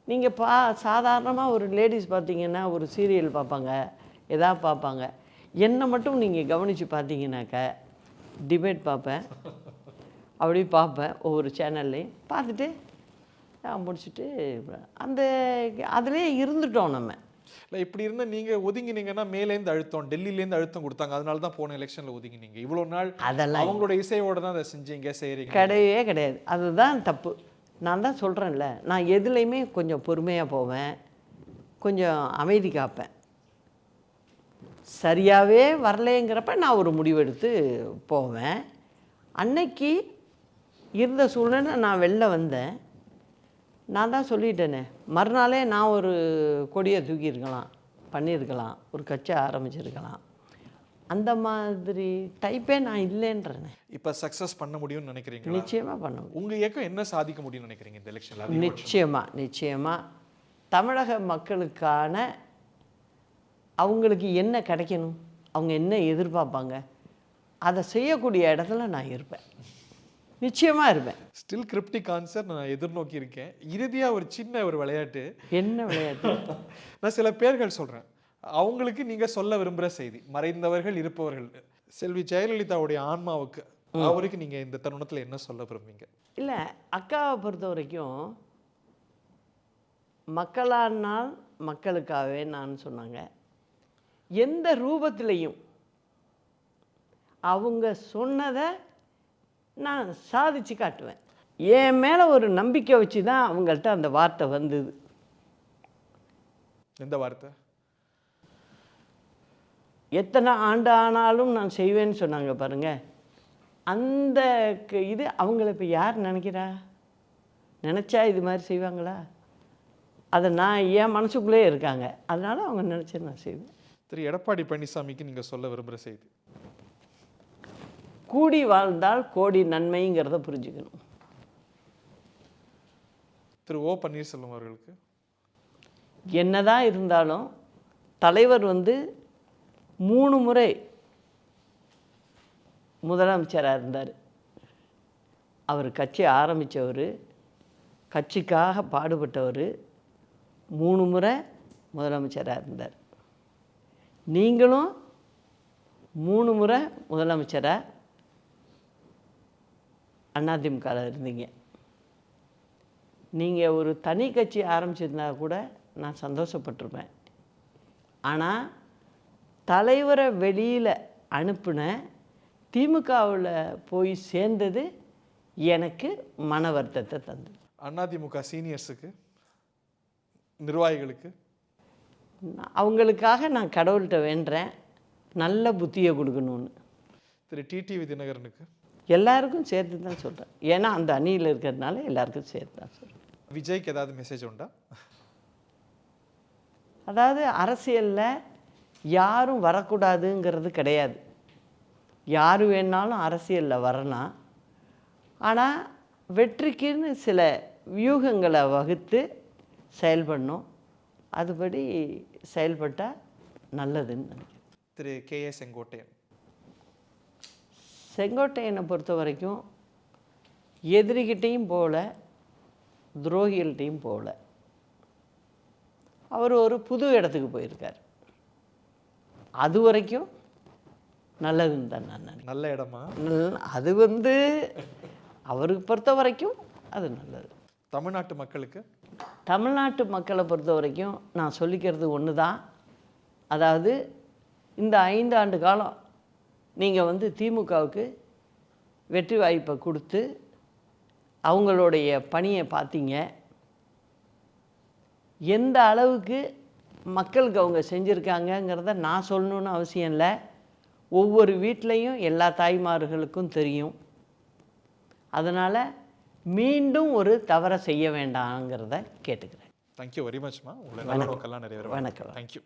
நீங்கள் சாதாரணமாக ஒரு லேடிஸ் பார்த்தீங்கன்னா ஒரு சீரியல் பார்ப்பாங்க, எதாவது பார்ப்பாங்க. என்னை மட்டும் நீங்கள் கவனித்து பார்த்தீங்கன்னாக்க டிபேட் பார்ப்பேன், அப்படி பார்ப்பேன், ஒவ்வொரு சேனல்லையும் பார்த்துட்டு முடிச்சுட்டு அந்த அதிலே இருந்துட்டோம் நம்ம. இல்லை, இப்படி இருந்தால் நீங்கள் ஒதுங்கினீங்கன்னா மேலேருந்து அழுத்தம், டெல்லியிலேருந்து அழுத்தம் கொடுத்தாங்க, அதனால தான் போன எலெக்ஷனில் ஒதுங்கினீங்க. இவ்வளோ நாள் அதெல்லாம் அவங்களோட இசையோடு தான் அதை செஞ்சீங்க, செய்கிறீங்க. கிடையவே கிடையாது, அதுதான் தப்பு. நான் தான் சொல்கிறேன்ல, நான் எதுலேயுமே கொஞ்சம் பொறுமையாக போவேன், கொஞ்சம் அமைதி காப்பேன். சரியாகவே வரலேங்கிறப்ப நான் ஒரு முடிவெடுத்து போவேன். அன்னைக்கு இருந்த சூழ்நிலை நான் வெளில வந்தேன். நான் தான் சொல்லிட்டேனே, மறுநாளே நான் ஒரு கொடியை தூக்கியிருக்கலாம், பண்ணியிருக்கலாம், ஒரு கட்சி ஆரம்பிச்சிருக்கலாம். அந்த மாதிரி டைப்பே நான் இல்லைன்றேன். இப்போ சக்ஸஸ் பண்ண முடியும்னு நினைக்கிறீங்க? நிச்சயமாக பண்ண முடியும். உங்கள் இயக்கம் என்ன சாதிக்க முடியும்னு நினைக்கிறீங்க இந்த எலெக்ஷனில்? நிச்சயமாக தமிழக மக்களுக்கான அவங்களுக்கு என்ன கிடைக்கணும், அவங்க என்ன எதிர்பார்ப்பாங்க, அதை செய்யக்கூடிய இடத்துல நான் இருப்பேன், நிச்சயமாக இருப்பேன். ஸ்டில் கிரிப்டிக் ஆன்சர் நான் எதிர்நோக்கி இருக்கேன். இறுதியாக ஒரு சின்ன ஒரு விளையாட்டு. என்ன விளையாட்டு? நான் சில பேர்கள் சொல்கிறேன், அவங்களுக்கு நீங்கள் சொல்ல விரும்புகிற செய்தி, மறைந்தவர்கள் இருப்பவர்கள், செல்வி ஜெயலலிதாவுடைய ஆன்மாவுக்கு, அவருக்கு நீங்கள் இந்த தருணத்தில் என்ன சொல்ல விரும்புவீங்க? இல்லை, அக்காவை பொறுத்த வரைக்கும் மக்களானால் மக்களுக்காகவே நான் சொன்னாங்க. எந்த ரூபத்திலையும் அவங்க சொன்னதை நான் சாதிச்சு காட்டுவேன். என் மேலே ஒரு நம்பிக்கை வச்சு தான் அவங்கள்ட்ட அந்த வார்த்தை வந்தது. எந்த வார்த்தை? எத்தனை ஆண்டு ஆனாலும் நான் செய்வேன்னு சொன்னாங்க பாருங்க. அந்த இது அவங்கள இப்போ யார் நினைக்கிறா? நினச்சா இது மாதிரி செய்வாங்களா? அதை நான் என் மனசுக்குள்ளே இருக்காங்க, அதனால் அவங்க நினச்சி நான் செய்வேன். திரு எடப்பாடி பழனிசாமிக்கு நீங்கள் சொல்ல விரும்புகிற செய்தி? கூடி வாழ்ந்தால் கோடி நன்மைங்கிறத புரிஞ்சுக்கணும். திரு ஓ பன்னீர்செல்வம் அவர்களுக்கு? என்னதான் இருந்தாலும் தலைவர் 3 முறை முதலமைச்சராக இருந்தார். அவர் கட்சி ஆரம்பித்தவர், கட்சிக்காக பாடுபட்டவர், 3 முறை முதலமைச்சராக இருந்தார். நீங்களும் 3 முறை முதலமைச்சராக அதிமுகவில் இருந்தீங்க. நீங்கள் ஒரு தனி கட்சி ஆரம்பிச்சிருந்தா கூட நான் சந்தோஷப்பட்டிருப்பேன். ஆனால் தலைவரை வெளியில் அனுப்பின திமுகவில் போய் சேர்ந்தது எனக்கு மன வருத்தத்தை தந்தது. அதிமுக சீனியர்ஸுக்கு, நிர்வாகிகளுக்கு? அவங்களுக்காக நான் கடவுள்கிட்ட வேண்டுறேன், நல்ல புத்தியை கொடுக்கணும்னு. திரு டிடிவி தினகரனுக்கு? எல்லாருக்கும் சேர்த்து தான் சொல்கிறேன், ஏன்னா அந்த அணியில் இருக்கிறதுனால எல்லாருக்கும் சேர்த்து தான் சொல்கிறேன். விஜய்க்கு ஏதாவது மெசேஜ் உண்டா? அதாவது அரசியலில் யாரும் வரக்கூடாதுங்கிறது கிடையாது. யார் வேணாலும் அரசியலில் வரலாம். ஆனால் வெற்றிக்குன்னு சில வியூகங்களை வகுத்து செயல்படணும். அதுபடி செயல்பட்டால் நல்லதுன்னு நினைக்கிறேன். திரு கே.ஏ. செங்கோட்டையன்? செங்கோட்டையனை பொறுத்த வரைக்கும் எதிரிகிட்டையும் போகல, துரோகிகள்கிட்டையும் போகல. அவர் ஒரு புது இடத்துக்கு போயிருக்கார். அது வரைக்கும் நல்லதுன்னு தான் நான் நினைக்கிறேன். நல்ல இடமா? அது அவருக்கு பொறுத்த வரைக்கும் அது நல்லது. தமிழ்நாட்டு மக்களுக்கு? தமிழ்நாட்டு மக்களை பொறுத்த வரைக்கும் நான் சொல்லிக்கிறது ஒன்று தான். அதாவது இந்த 5 ஆண்டு காலம் நீங்கள் திமுகவுக்கு வெற்றி வாய்ப்பை கொடுத்து அவங்களுடைய பணியை பார்த்தீங்க. எந்த அளவுக்கு மக்களுக்கு அவங்க செஞ்சுருக்காங்கங்கிறத நான் சொல்லணுன்னு அவசியம் இல்லை. ஒவ்வொரு வீட்லேயும் எல்லா தாய்மார்களுக்கும் தெரியும். அதனால் மீண்டும் ஒரு தவறை செய்ய வேண்டாங்கிறத கேட்டுக்கிறேன். தேங்க்யூ வெரி மச்மா. உங்களை நல்ல நோக்கெல்லாம் நிறைய. வணக்கம். தேங்க்யூ.